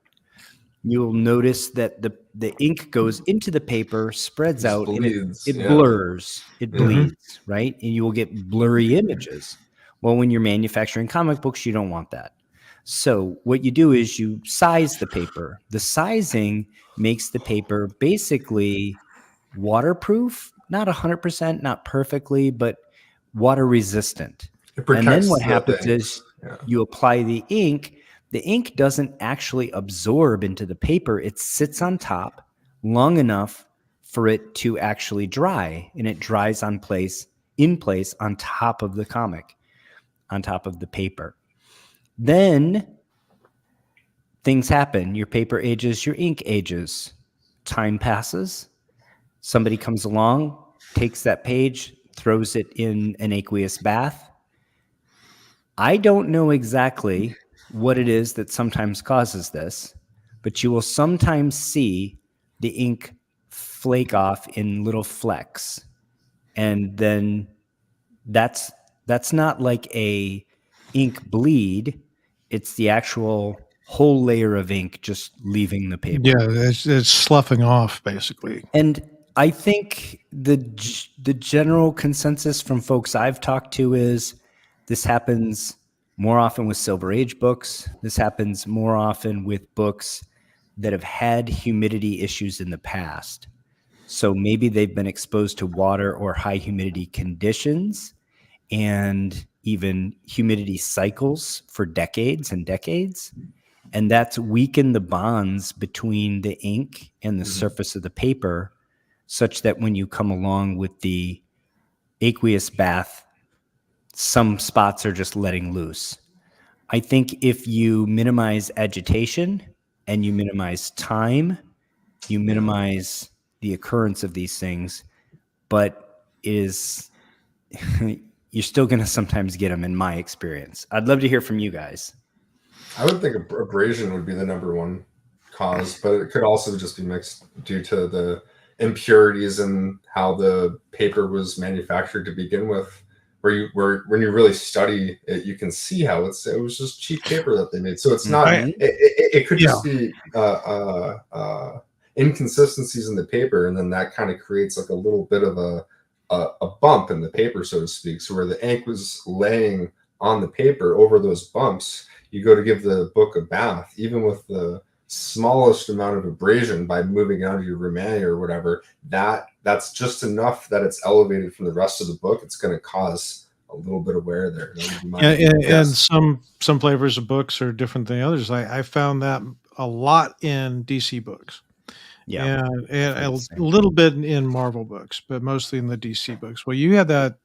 you'll notice that the ink goes into the paper, spreads out, bleeds, and it blurs, it bleeds, right? And you will get blurry images. Well, when you're manufacturing comic books, you don't want that. So what you do is you size the paper. The sizing makes the paper basically waterproof, not 100%, not perfectly, but water resistant. And then what happens is you apply the ink. The ink doesn't actually absorb into the paper. It sits on top long enough for it to actually dry, and it dries in place on top of the comic, on top of the paper. Then things happen. Your paper ages, your ink ages. Time passes. Somebody comes along, takes that page, throws it in an aqueous bath. I don't know exactly what it is that sometimes causes this, but you will sometimes see the ink flake off in little flecks. And then that's not like a ink bleed. It's the actual whole layer of ink just leaving the paper. Yeah, it's sloughing off basically. And I think the general consensus from folks I've talked to is this happens more often with Silver Age books. This happens more often with books that have had humidity issues in the past. So maybe they've been exposed to water or high humidity conditions and even humidity cycles for decades and decades. And that's weakened the bonds between the ink and the surface of the paper, such that when you come along with the aqueous bath, some spots are just letting loose. I think if you minimize agitation and you minimize time, you minimize the occurrence of these things, but you're still going to sometimes get them in my experience. I'd love to hear from you guys. I would think abrasion would be the number one cause, but it could also just be mixed due to the impurities and how the paper was manufactured to begin with. Where when you really study it, you can see how it was just cheap paper that they made. So it's not. It could just be inconsistencies in the paper, and then that kind of creates like a little bit of a bump in the paper, so to speak. So where the ink was laying on the paper over those bumps, you go to give the book a bath, even with the smallest amount of abrasion by moving out of your Romani or whatever, that's just enough that it's elevated from the rest of the book. It's going to cause a little bit of wear there. And some flavors of books are different than others. I found that a lot in DC books. and a little bit in Marvel books, but mostly in the DC books. Well, you had that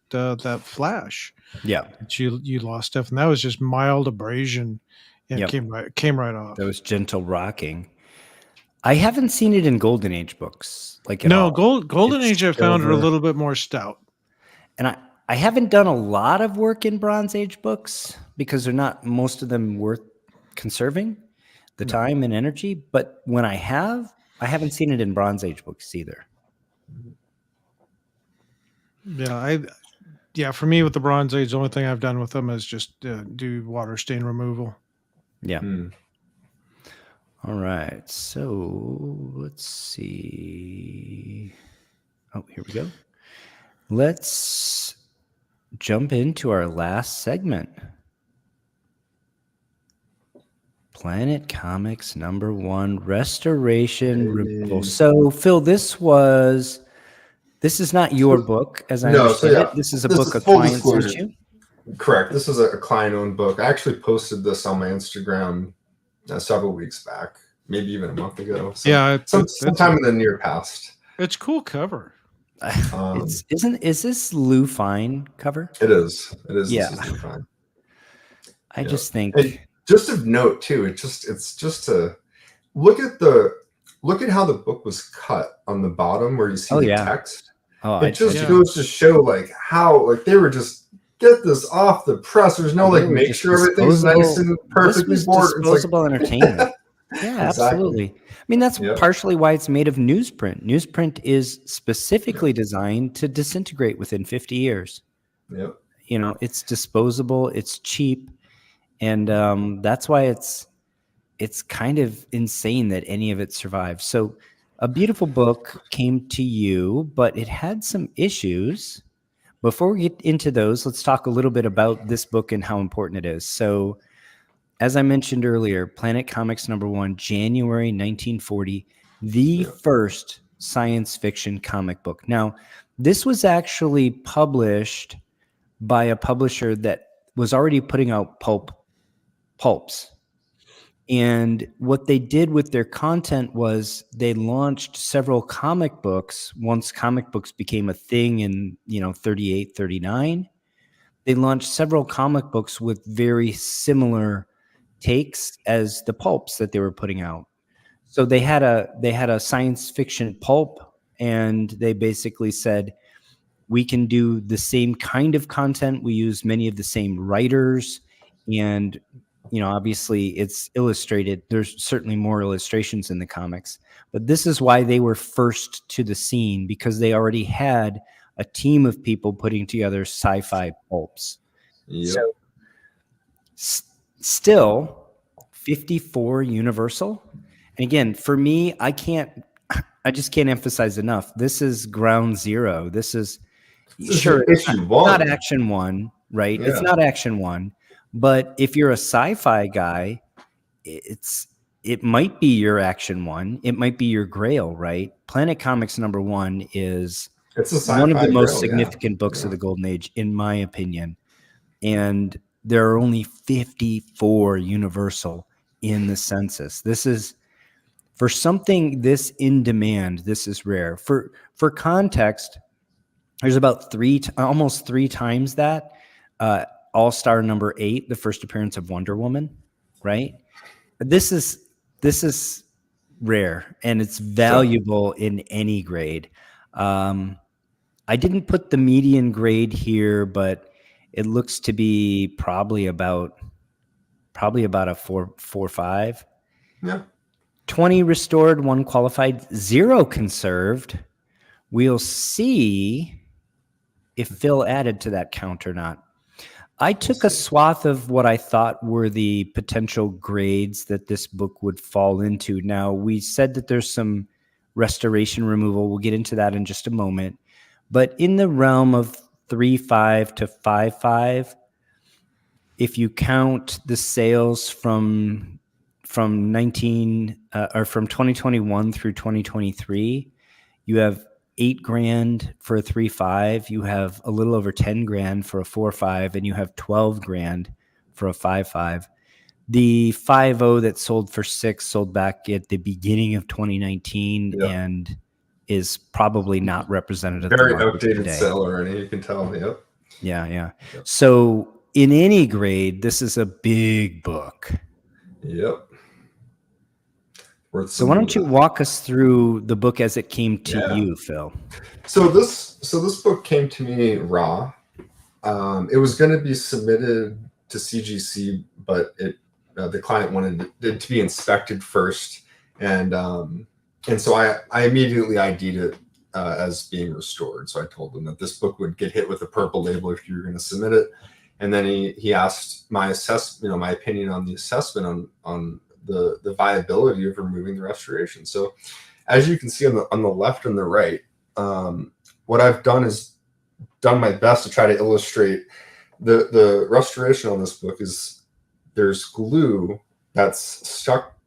Flash, that you lost stuff, and that was just mild abrasion, and it came right off. That was gentle rocking. I haven't seen it in Golden Age books, like at all. Golden Age, I found it a little bit more stout, and I haven't done a lot of work in Bronze Age books because they're not most of them worth conserving the time and energy. But when I haven't seen it in Bronze Age books either. For me with the Bronze Age, the only thing I've done with them is just do water stain removal. Yeah. All right. So let's see. Oh, here we go. Let's jump into our last segment. Planet Comics #1, Restoration Removal. So, Phil, this is not your book, as I understand it. This is a book a client sent you? Correct. This is a client-owned book. I actually posted this on my Instagram several weeks back, maybe even a month ago. Sometime in the near past. It's a cool cover. Is this Lou Fine cover? It is. Yeah. This is Lou Fine. I just think... And just of note too, it's just to look at how the book was cut on the bottom where you see the text. It just goes to show like how like they were just get this off the press. There's no like make sure everything's nice and perfectly boarded. Disposable entertainment. Yeah, absolutely. I mean, that's partially why it's made of newsprint. Newsprint is specifically designed to disintegrate within 50 years. Yep. You know, it's disposable, it's cheap, and that's why it's kind of insane that any of it survives. So a beautiful book came to you, but it had some issues. Before we get into those, let's talk a little bit about this book and how important it is. So as I mentioned earlier, Planet Comics #1, January 1940, the first science fiction comic book. Now, this was actually published by a publisher that was already putting out pulps. And what they did with their content was they launched several comic books. Once comic books became a thing in, 38, 39, they launched several comic books with very similar takes as the pulps that they were putting out. So they had a science fiction pulp, and they basically said, we can do the same kind of content. We use many of the same writers, and obviously it's illustrated. There's certainly more illustrations in the comics, but this is why they were first to the scene, because they already had a team of people putting together sci-fi pulps. Yep. So, still 54 Universal. And again, for me, I just can't emphasize enough. This is ground zero. This is sure it's not Action 1, right? Yeah. It's not Action 1. But if you're a sci-fi guy, it might be your Action 1. It might be your Grail, right? Planet Comics #1 is one of the most significant books of the Golden Age, in my opinion. And there are only 54 Universal in the census. This is, for something this in demand, this is rare. For context, there's about almost three times that. All-Star #8, the first appearance of Wonder Woman, right? This is rare, and it's valuable in any grade. I didn't put the median grade here, but it looks to be probably about a 4.5. Yeah. 20 restored, 1 qualified, 0 conserved. We'll see if Phil added to that count or not. I took a swath of what I thought were the potential grades that this book would fall into. Now, we said that there's some restoration removal. We'll get into that in just a moment. But in the realm of 3.5 to 5.5, if you count the sales from 2021 through 2023, you have $8,000 for a 3.5. You have a little over $10,000 for a 4.5, and you have $12,000 for a 5.5. The 5.0 that sold for $6 sold back at the beginning of 2019 and is probably not representative of the very market outdated today. sale already, you can tell. Yeah. So in any grade, this is a big book. So why don't you walk us through the book as it came to you, Phil? So this book came to me raw. It was going to be submitted to CGC, but the client wanted it to be inspected first, and so I immediately ID'd it as being restored. So I told them that this book would get hit with a purple label if you were going to submit it, and then he asked my my opinion on the assessment on the viability of removing the restoration. So as you can see on the left and the right, what I've done is done my best to try to illustrate the restoration on this book. Is there's glue that's stuck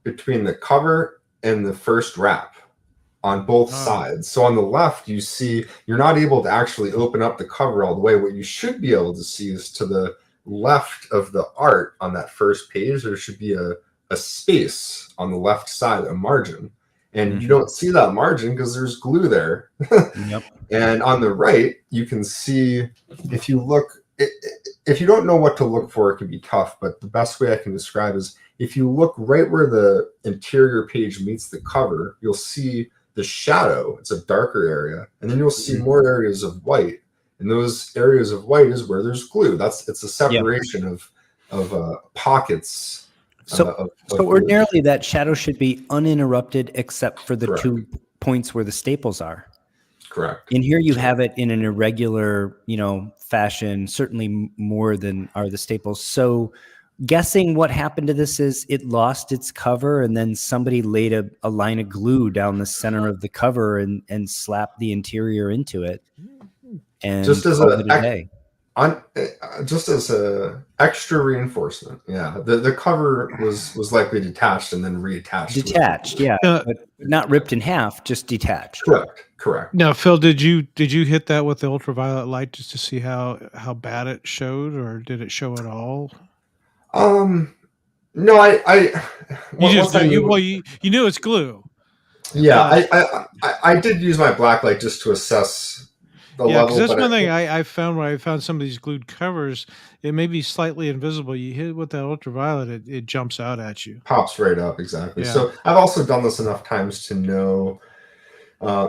between the cover and the first wrap on both sides. So on the left, you see you're not able to actually open up the cover all the way. What you should be able to see is to the left of the art on that first page, there should be a space on the left side, a margin. And you don't see that margin because there's glue there. And on the right, you can see, if you look, if you don't know what to look for, it can be tough. But the best way I can describe is if you look right where the interior page meets the cover, you'll see the shadow. It's a darker area. And then you'll see more areas of white. And those areas of white is where there's glue. It's a separation of pockets. So ordinarily that shadow should be uninterrupted except for the 2 points where the staples are. Correct. And here you have it in an irregular, fashion, certainly more than are the staples. So guessing what happened to this is it lost its cover, and then somebody laid a line of glue down the center of the cover and slapped the interior into it. And just as just as a extra reinforcement, the cover was likely detached and then reattached. But not ripped in half, just detached. Correct. Now, Phil, did you hit that with the ultraviolet light just to see how bad it showed, or did it show at all? No, you knew it's glue. I did use my black light just to assess the level. Because that's one thing I found when I found some of these glued covers. It may be slightly invisible. You hit it with that ultraviolet, it jumps out at you. Pops right up, exactly. Yeah. So I've also done this enough times to know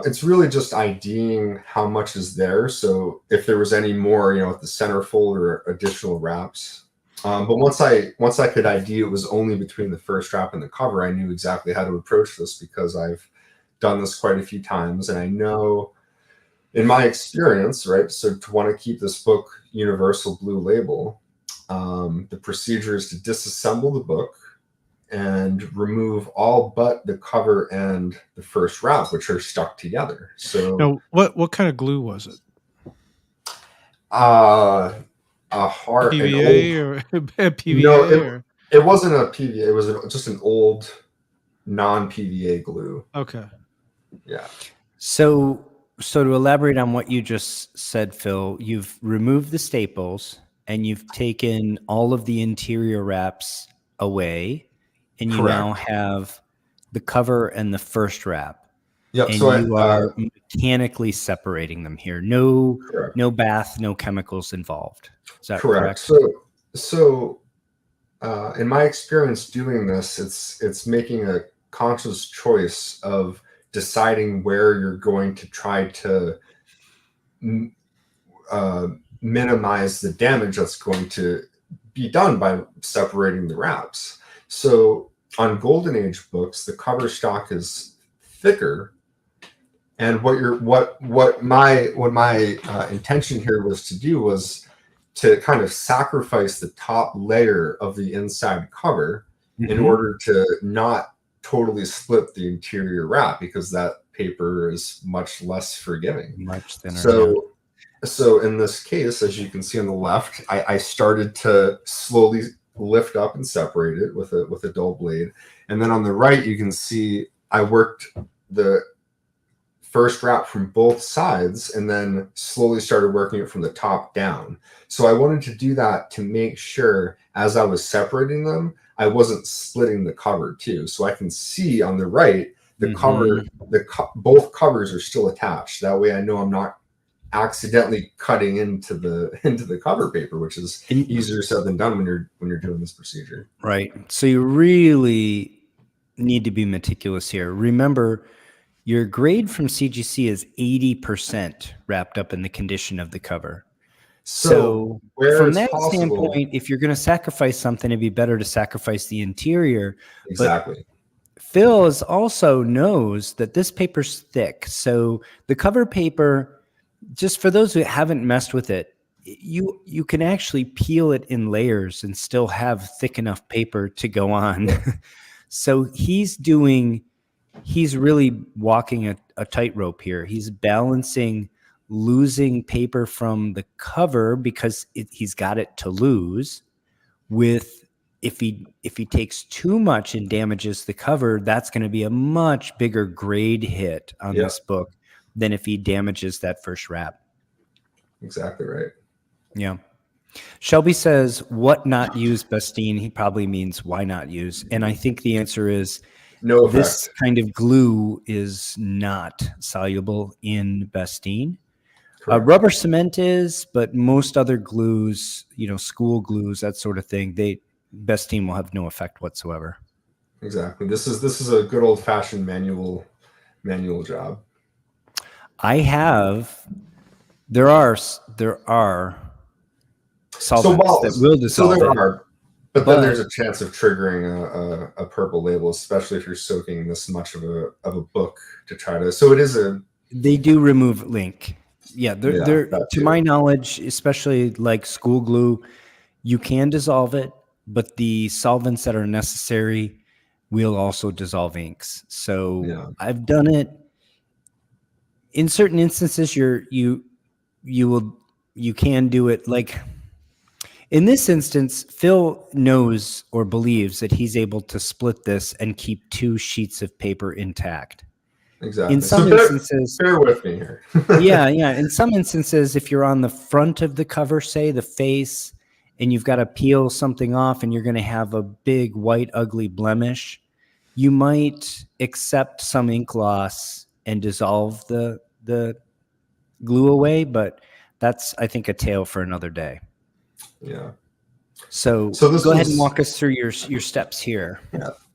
it's really just IDing how much is there. So if there was any more, at the centerfold or additional wraps. But once I could ID it was only between the first wrap and the cover, I knew exactly how to approach this because I've done this quite a few times, and I know in my experience, right? So to want to keep this book universal blue label, the procedure is to disassemble the book and remove all but the cover and the first wrap, which are stuck together. So now, what kind of glue was it? A hard PVA or PVA? No, it wasn't a PVA. It was just an old non-PVA glue. Okay. Yeah. So to elaborate on what you just said, Phil, you've removed the staples and you've taken all of the interior wraps away, and you now have the cover and the first wrap. Yep. And so you are mechanically separating them here. No bath, no chemicals involved. Is that correct? So in my experience doing this, it's making a conscious choice of deciding where you're going to try to minimize the damage that's going to be done by separating the wraps. So on Golden Age books, the cover stock is thicker, and what my intention here was to do was to kind of sacrifice the top layer of the inside cover in order to not totally split the interior wrap, because that paper is much less forgiving, much thinner. So in this case, as you can see on the left, I started to slowly lift up and separate it with a dull blade, and then on the right you can see I worked the first wrap from both sides and then slowly started working it from the top down. So I wanted to do that to make sure as I was separating them, I wasn't splitting the cover too. So I can see on the right, the cover, both covers are still attached. That way I know I'm not accidentally cutting into the cover paper, which is easier said than done when you're doing this procedure. Right. So you really need to be meticulous here. Remember, your grade from CGC is 80% wrapped up in the condition of the cover. So from that standpoint, if you're going to sacrifice something, it'd be better to sacrifice the interior. Exactly. But Phil also knows that this paper's thick. So the cover paper, just for those who haven't messed with it, you can actually peel it in layers and still have thick enough paper to go on. So he's really walking a tightrope here. He's balancing losing paper from the cover because he's got it to lose with if he takes too much and damages the cover, that's going to be a much bigger grade hit on this book than if he damages that first wrap. Exactly right. Yeah. Shelby says, what not use Bastine? He probably means why not use. And I think the answer is no effect. This kind of glue is not soluble in Bastine. Rubber cement is, but most other glues, school glues, that sort of thing, Bastine will have no effect whatsoever. Exactly. This is a good old fashioned manual job. There are solvents that will dissolve it. But then there's a chance of triggering a purple label, especially if you're soaking this much of a book to try to. So it is They do remove ink. Yeah, they're to my knowledge, especially like school glue, you can dissolve it, but the solvents that are necessary will also dissolve inks. So I've done it. In certain instances, you can do it. Like in this instance, Phil knows or believes that he's able to split this and keep 2 sheets of paper intact. Exactly. In some instances, bear with me here. yeah. In some instances, if you're on the front of the cover, say the face, and you've got to peel something off and you're going to have a big white ugly blemish, you might accept some ink loss and dissolve the glue away, but that's, I think, a tale for another day. Yeah. So go ahead and walk us through your steps here.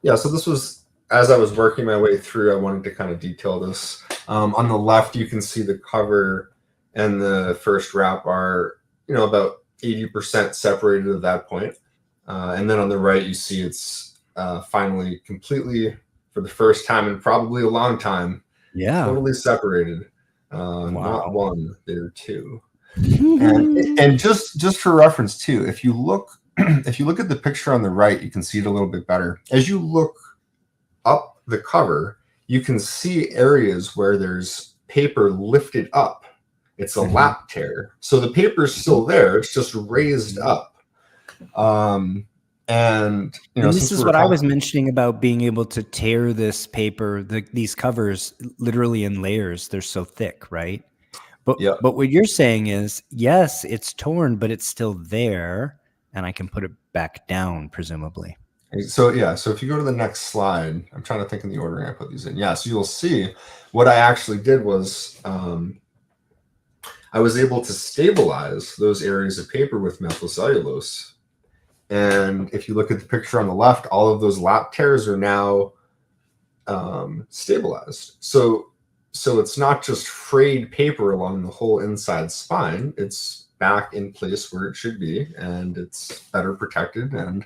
Yeah. So this was, as I was working my way through, I wanted to kind of detail this. On the left, you can see the cover and the first wrap are, about 80% separated at that point. And then on the right, you see it's finally completely, for the first time in probably a long time, totally separated. Wow. Not one, there are 2. and just for reference too, if you look at the picture on the right, you can see it a little bit better. As you look up the cover, you can see areas where there's paper lifted up. It's a lap tear. So the paper's still there. It's just raised up. And this is what I was mentioning about being able to tear this paper, these covers literally in layers. They're so thick, right? But what you're saying is, yes, it's torn, but it's still there, and I can put it back down, presumably. So if you go to the next slide, I'm trying to think in the ordering I put these in. So you'll see what I actually did was I was able to stabilize those areas of paper with methyl cellulose. And if you look at the picture on the left, all of those lap tears are now stabilized. So it's not just frayed paper along the whole inside spine. It's back in place where it should be, and it's better protected. And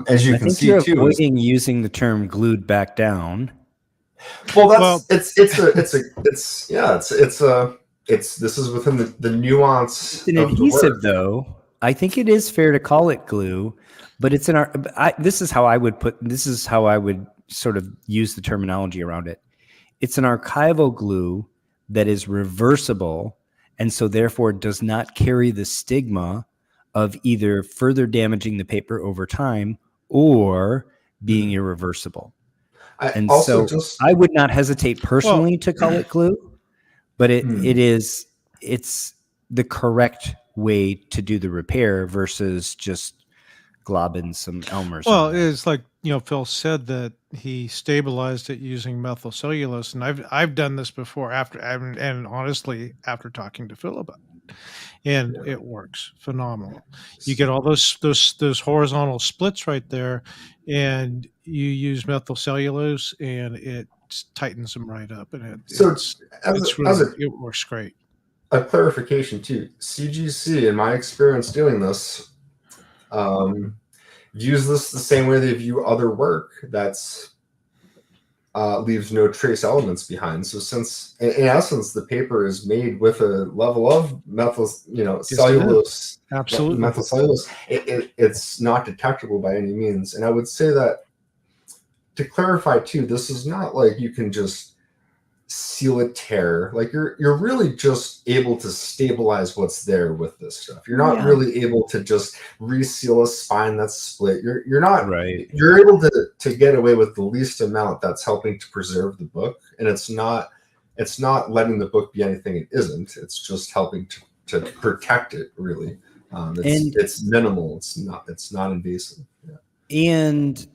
as you can see, you're avoiding using the term "glued back down." Well, this is within the nuance. It's an adhesive, though. I think it is fair to call it glue, but it's this is how I would sort of use the terminology around it. It's an archival glue that is reversible, and so therefore does not carry the stigma of either further damaging the paper over time or being irreversible. I would not hesitate personally to call it glue, but it's the correct way to do the repair versus just globbing some Elmer's. Well, it's like, Phil said that he stabilized it using methyl cellulose, and I've done this before and honestly after talking to Phillip about it, and it works phenomenal. You get all those horizontal splits right there, and you use methyl cellulose, and it tightens them right up, and it works great. A clarification too, CGC, in my experience doing this, views this the same way they view other work that's leaves no trace elements behind. So since in essence the paper is made with a level of methyl, cellulose, absolutely methyl cellulose, it's not detectable by any means. And I would say that, to clarify too, this is not like you can just seal a tear. Like you're really just able to stabilize what's there with this stuff. You're not really able to just reseal a spine that's split. You're not right. You're able to get away with the least amount that's helping to preserve the book, and it's not letting the book be anything it isn't. It's just helping to protect it, really. It's minimal. It's not invasive. And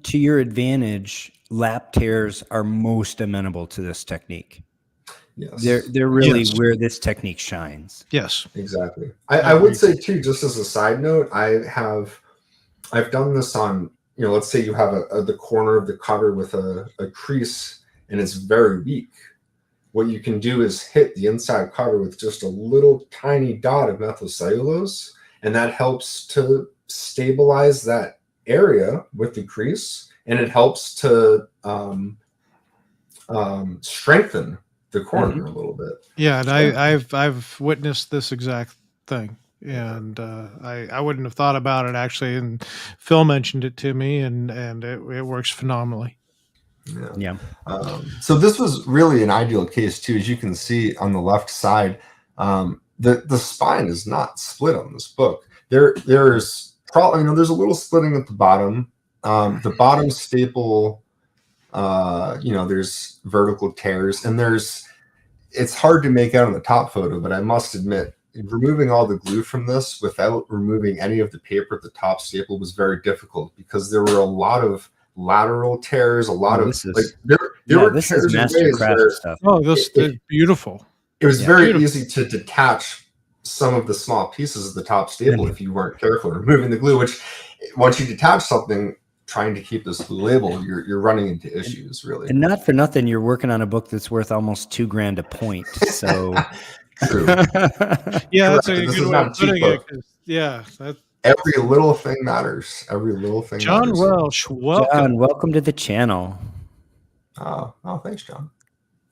to your advantage, lap tears are most amenable to this technique. Yes. They're really where this technique shines. Yes, exactly. I would say too, just as a side note, I've done this on, let's say you have the corner of the cover with a crease and it's very weak. What you can do is hit the inside cover with just a little tiny dot of methyl cellulose, and that helps to stabilize that area with the crease, and it helps to strengthen the corner a little bit. Yeah, and I've witnessed this exact thing, and I wouldn't have thought about it actually, and Phil mentioned it to me, and it works phenomenally. Yeah. So this was really an ideal case too, as you can see on the left side. The spine is not split on this book. There's probably there's a little splitting at the bottom. The bottom staple, there's vertical tears, and it's hard to make out on the top photo, but I must admit, removing all the glue from this without removing any of the paper at the top staple was very difficult, because there were a lot of lateral tears, a lot of there were this tears is mastercraft stuff. Oh, this is beautiful. It was very easy to detach some of the small pieces of the top staple if you weren't careful removing the glue, which once you detach something, trying to keep this glue label, you're running into issues, really. And not for nothing, you're working on a book that's worth almost $2,000 a point. So true. Yeah, that's a good way of putting it. Yeah, every little thing matters. Every little thing John matters. Welsh, welcome. John, welcome to the channel. Oh, thanks, John.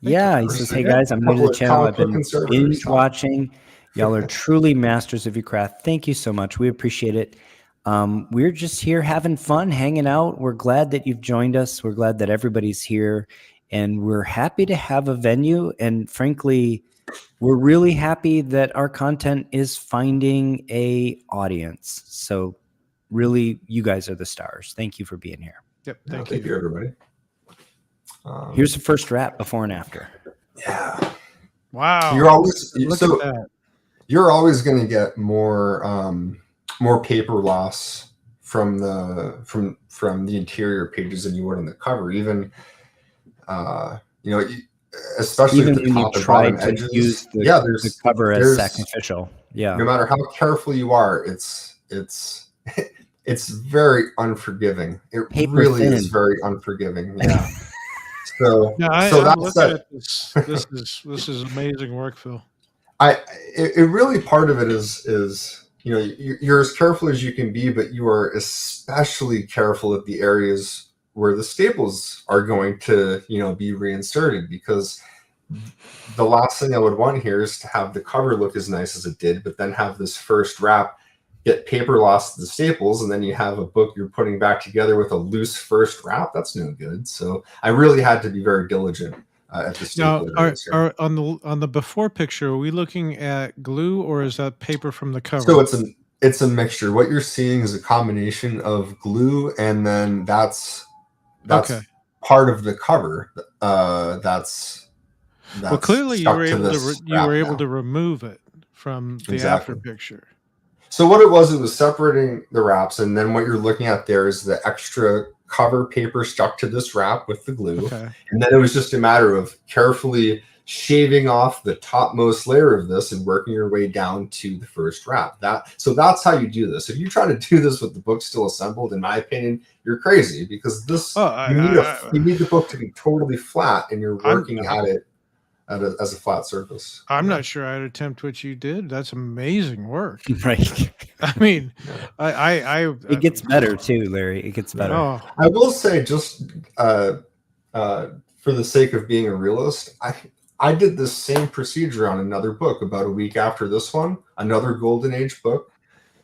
Yeah, he says, hey guys, I'm new to the channel. I've been binge watching. Y'all are truly masters of your craft. Thank you so much. We appreciate it. We're just here having fun, hanging out. We're glad that you've joined us. We're glad that everybody's here, and we're happy to have a venue. And frankly, we're really happy that our content is finding a audience. So really, you guys are the stars. Thank you for being here. Yep. Thank you, everybody. Here's the first wrap before and after. Yeah. Wow. You're always Look at that. You're always going to get more paper loss from the interior pages than you would on the cover. Even especially even at the when top you and try bottom to edges. use the cover as sacrificial. Yeah. No matter how careful you are, it's very unforgiving. It Paper really thin. is very unforgiving. Yeah. So I'm looking at this. This is amazing work, Phil. It really, part of it is you're as careful as you can be, but you are especially careful at the areas where the staples are going to be reinserted, because the last thing I would want here is to have the cover look as nice as it did, but then have this first wrap get paper loss to the staples, and then you have a book you're putting back together with a loose first wrap. That's no good. So I really had to be very diligent at the staple. Now, on the before picture, are we looking at glue, or is that paper from the cover? So It's a mixture. What you're seeing is a combination of glue, and then that's Okay. part of the cover. That's Well, clearly you stuck were to able to this you were wrap able now. to remove it from the after Exactly. picture. So what it was separating the wraps, and then what you're looking at there is the extra cover paper stuck to this wrap with the glue. Okay. And then it was just a matter of carefully shaving off the topmost layer of this and working your way down to the first wrap. So that's how you do this. If you try to do this with the book still assembled, in my opinion, you're crazy, because this you need the book to be totally flat, and you're working at it as a flat surface. I'm not sure I'd attempt what you did. That's amazing work. Right. I mean, it gets better too, Larry. It gets better. Oh. I will say, just for the sake of being a realist, I did the same procedure on another book about a week after this one, another Golden Age book,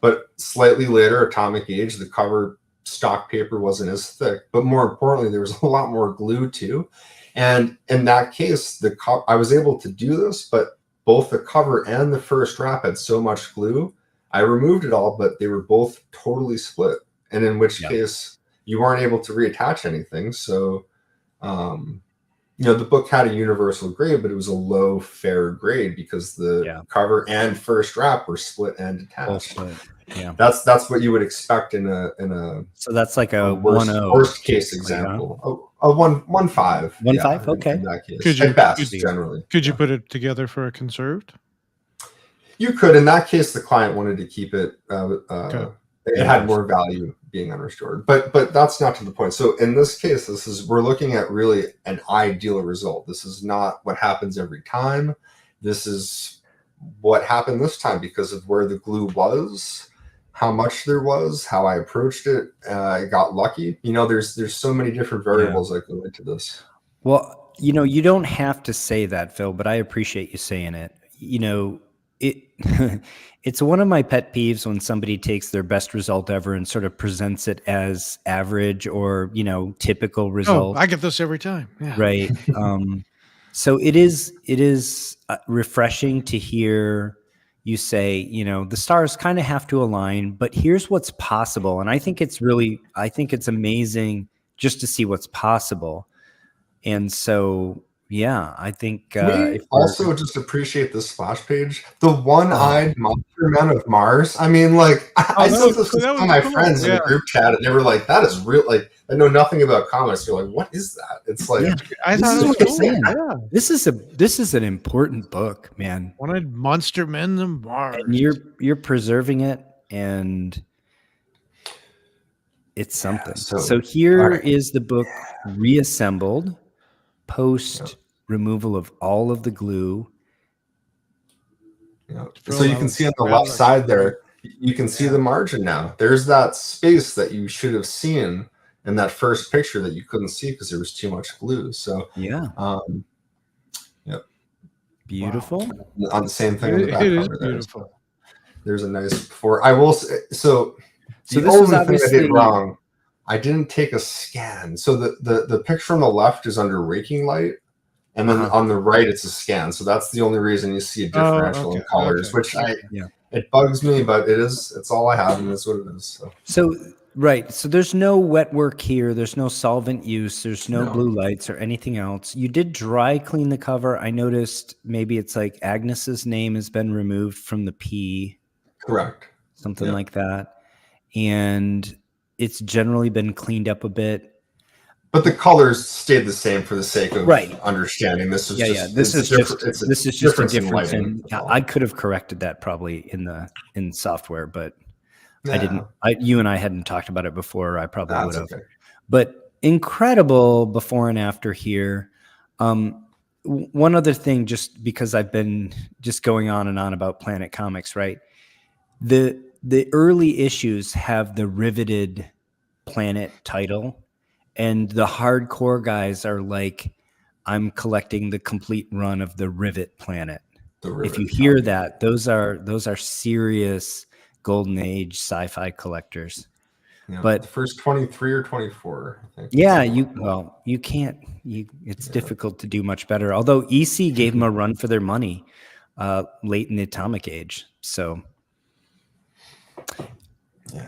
but slightly later, Atomic Age. The cover stock paper wasn't as thick, but more importantly, there was a lot more glue too. And in that case, I was able to do this, but both the cover and the first wrap had so much glue. I removed it all, but they were both totally split. And in which case, you weren't able to reattach anything. So, the book had a universal grade, but it was a low fair grade because the cover and first wrap were split and detached. Yeah, that's what you would expect in a. So that's like a worst case example. A 1.5. 1.5. Okay. In that case, at best, generally. Could you put it together for a conserved? You could. In that case, the client wanted to keep it. It had more value being unrestored, but that's not to the point. So in this case, we're looking at really an ideal result. This is not what happens every time. This is what happened this time because of where the glue was, how much there was, how I approached it. I got lucky. There's so many different variables that go into this. Well, you don't have to say that, Phil, but I appreciate you saying it. It's one of my pet peeves when somebody takes their best result ever and sort of presents it as average or, typical result. Oh, I get this every time. Yeah. Right. So it is refreshing to hear you say, the stars kind of have to align, but here's what's possible. And I think it's amazing just to see what's possible. And so, yeah, I think we also just appreciate this splash page. The one-eyed monster men of Mars. I mean, like, I sent this to some of my friends in the group chat, and they were like, "That is real." Like, I know nothing about comics. You're like, "What is that?" It's like, I thought it was cool. Yeah. This is an important book, man. One-eyed monster men of Mars. And you're preserving it, and it's something. So here is the book reassembled post removal of all of the glue. So you can see on the left side there, you can see the margin now. There's that space that you should have seen in that first picture that you couldn't see because there was too much glue. So beautiful. Wow. On the same thing. On the back it is cover beautiful. There. There's a nice before. I will say, so the this only thing I did wrong, I didn't take a scan. So the picture on the left is under waking light. And then on the right, it's a scan. So that's the only reason you see a differential in colors, which it bugs me, but it's all I have, and that's what it is. So right. So there's no wet work here. There's no solvent use. There's no blue lights or anything else. You did dry clean the cover. I noticed maybe it's like Agnes's name has been removed from the P. Correct. Something like that. And it's generally been cleaned up a bit. But the colors stayed the same for the sake of understanding. This is This is just a difference in I could have corrected that probably in software, but I didn't. You and I hadn't talked about it before. I probably would have. Okay. But incredible before and after here. One other thing, just because I've been just going on and on about Planet Comics, right? The early issues have the riveted Planet title. And the hardcore guys are like, I'm collecting the complete run of the Rivet Planet. If you hear that, those are serious Golden Age sci-fi collectors. Yeah, but the first 23 or 24, I think. Yeah, you can't. It's difficult to do much better. Although EC gave them a run for their money late in the Atomic Age. So Yeah.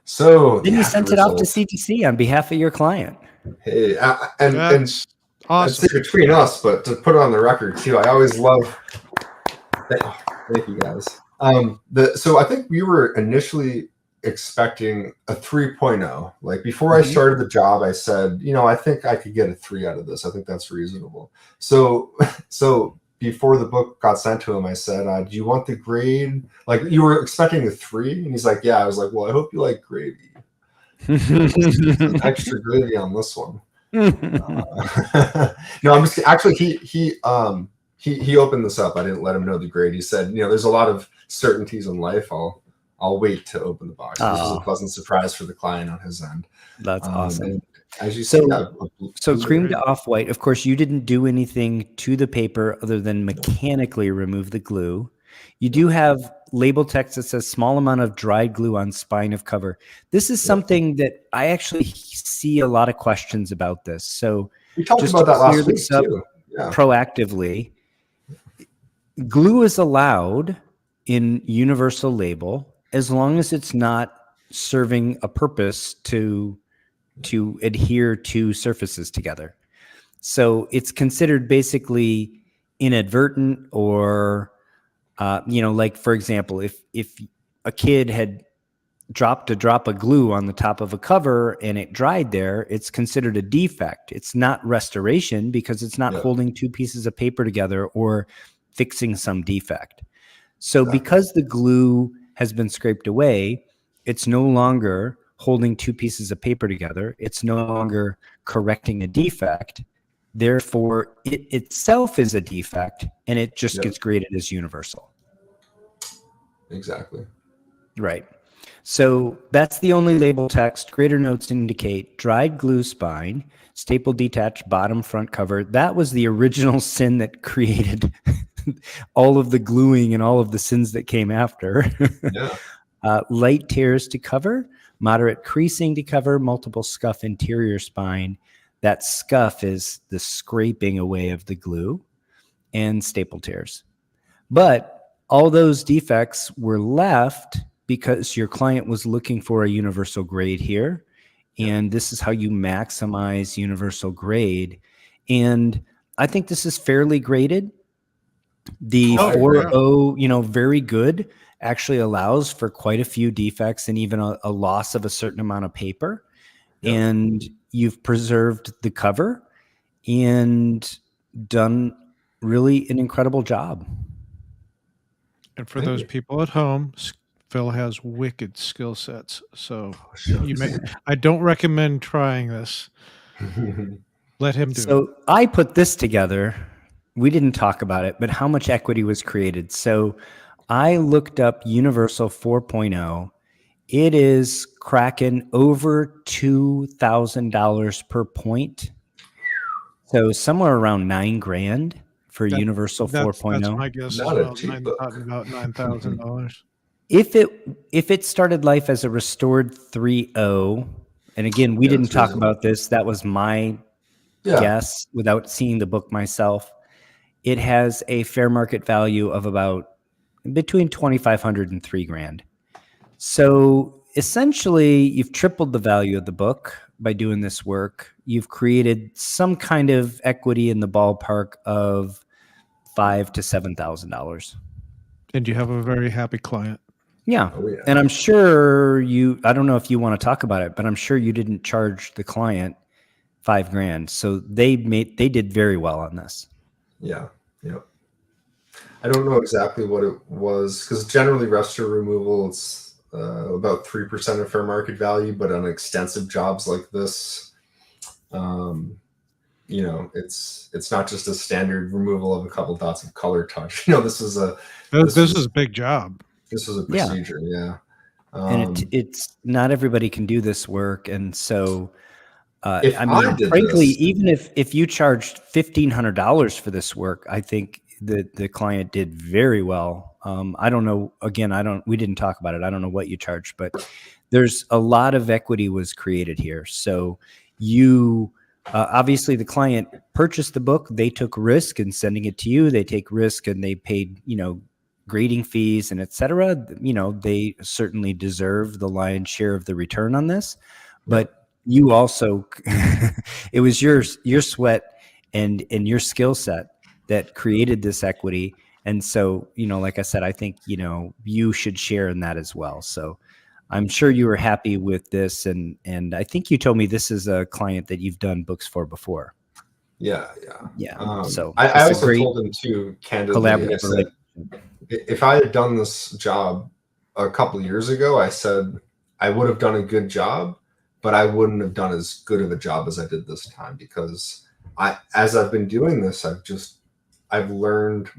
So then you sent it off to CTC on behalf of your client. Hey, and awesome. I'd say between us, but to put it on the record too, I always love. Thank you guys. So I think we were initially expecting a 3.0. Like before I started the job, I said, I think I could get a 3 out of this. I think that's reasonable. So before the book got sent to him, I said, do you want the grade? Like you were expecting a 3? And he's like, yeah. I was like, well, I hope you like gravy. Extra gravy on this one. No, I'm just actually he opened this up. I didn't let him know the grade. He said, there's a lot of certainties in life. I'll wait to open the box. This was a pleasant surprise for the client on his end. That's awesome. As you see, so cream to off-white. Of course, you didn't do anything to the paper other than mechanically remove the glue. You do have label text that says small amount of dried glue on spine of cover. This is something that I actually see a lot of questions about this. So we talked about that last week too. Proactively, glue is allowed in universal label as long as it's not serving a purpose to adhere to surfaces together. So it's considered basically inadvertent or like for example, if a kid had dropped a drop of glue on the top of a cover and it dried there, it's considered a defect. It's not restoration because it's not holding two pieces of paper together or fixing some defect. So because the glue has been scraped away, it's no longer holding two pieces of paper together. It's no longer correcting a defect. Therefore, it itself is a defect and it just gets graded as universal. Exactly. Right. So that's the only label text. Grader notes indicate dried glue spine, staple detached bottom front cover. That was the original sin that created all of the gluing and all of the sins that came after. Light tears to cover, moderate creasing to cover, multiple scuff interior spine. That scuff is the scraping away of the glue, and staple tears. But all those defects were left because your client was looking for a universal grade here. And this is how you maximize universal grade. And I think this is fairly graded. The 4.0, very good, actually allows for quite a few defects and even a loss of a certain amount of paper. And you've preserved the cover and done really an incredible job. And for those people at home, Phil has wicked skill sets. So I don't recommend trying this. Let him do it. So I put this together. We didn't talk about it, but how much equity was created. So I looked up Universal 4.0. It is cracking over $2,000 per point. So somewhere around $9,000 for Universal 4.0. That's my guess. About $9,000. If it started life as a restored 3.0, and again, we didn't talk about this. That was my guess without seeing the book myself. It has a fair market value of about between $2,500 and $3,000. So essentially, you've tripled the value of the book by doing this work. You've created some kind of equity in the ballpark of $5,000 to $7,000. And you have a very happy client. Yeah. And I'm sure I don't know if you want to talk about it, but I'm sure you didn't charge the client $5,000. So they did very well on this. Yeah. I don't know exactly what it was because generally restaur removal, it's about 3% of fair market value, but on extensive jobs like this, it's not just a standard removal of a couple dots of color touch. This is a big job. This was a procedure. And it's not everybody can do this work, and so frankly, even if you charged $1,500 for this work, I think the client did very well. I don't know. Again, we didn't talk about it. I don't know what you charged, but there's a lot of equity was created here. So you obviously the client purchased the book. They took risk in sending it to you. They take risk and they paid, grading fees and et cetera, they certainly deserve the lion's share of the return on this. But you also, it was your sweat and your skill set that created this equity. And so, like I said, I think, you should share in that as well. So I'm sure you were happy with this. And I think you told me this is a client that you've done books for before. Yeah. So I also told him too, candidly, I said, if I had done this job a couple of years ago, I said I would have done a good job, but I wouldn't have done as good of a job as I did this time, because as I've been doing this, I've learned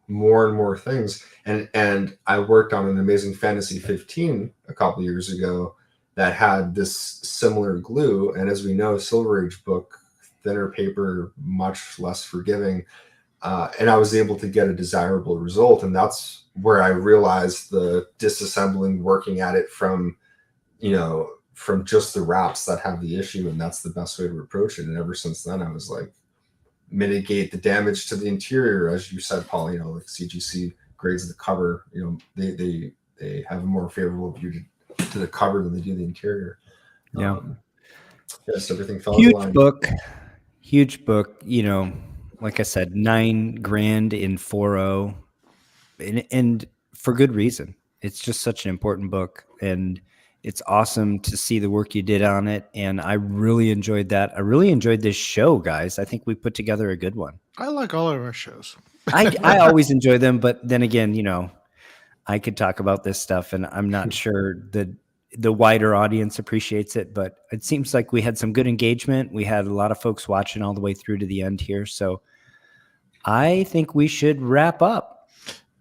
more and more things. And I worked on an Amazing Fantasy 15 a couple of years ago that had this similar glue. And as we know, Silver Age book, thinner paper, much less forgiving. And I was able to get a desirable result. And that's where I realized the disassembling, working at it from just the wraps that have the issue. And that's the best way to approach it. And ever since then, I was like, mitigate the damage to the interior. As you said, Paul, like CGC grades the cover, they have a more favorable view to the cover than they do the interior. Yes, everything fell in line. Huge book, like I said, $9,000 in 4.0, and for good reason. It's just such an important book, and it's awesome to see the work you did on it. And I really enjoyed that. I really enjoyed this show, guys. I think we put together a good one. I like all of our shows. I always enjoy them, but then again, I could talk about this stuff, and I'm not sure that the wider audience appreciates it, but it seems like we had some good engagement. We had a lot of folks watching all the way through to the end here. So I think we should wrap up.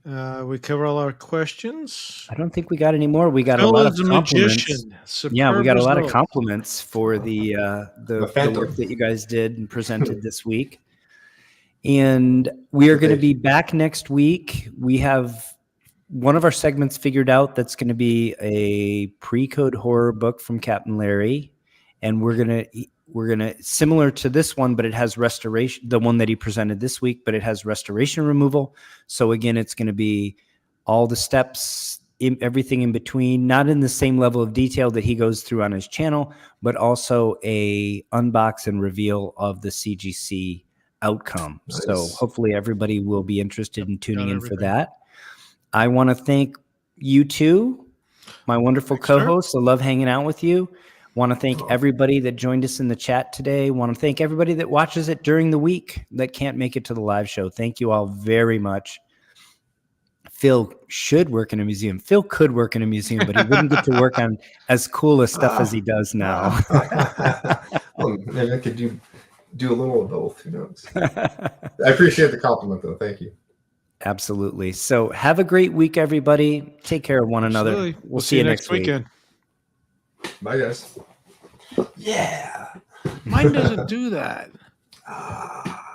We cover all our questions. I don't think we got any more. We got a lot of compliments. Yeah, we got a lot of compliments for the work that you guys did and presented this week. And we are going to be back next week. We have one of our segments figured out that's going to be a pre-code horror book from Captain Larry. And we're going to similar to this one, but it has restoration, the one that he presented this week, but it has restoration removal. So again, it's going to be all the steps, everything in between, not in the same level of detail that he goes through on his channel, but also a unbox and reveal of the CGC outcome. Nice. So hopefully everybody will be interested in tuning in for that. I want to thank you two, my wonderful co-hosts. I love hanging out with you. Want to thank everybody that joined us in the chat today. Want to thank everybody that watches it during the week that can't make it to the live show. Thank you all very much. Phil should work in a museum. Phil could work in a museum, but he wouldn't get to work on as cool a stuff as he does now. Well, maybe I could do a little of both. Who knows? I appreciate the compliment, though. Thank you. Absolutely. So have a great week, everybody. Take care of one another. We'll see you next weekend. Bye, guys. Yeah. Mine doesn't do that.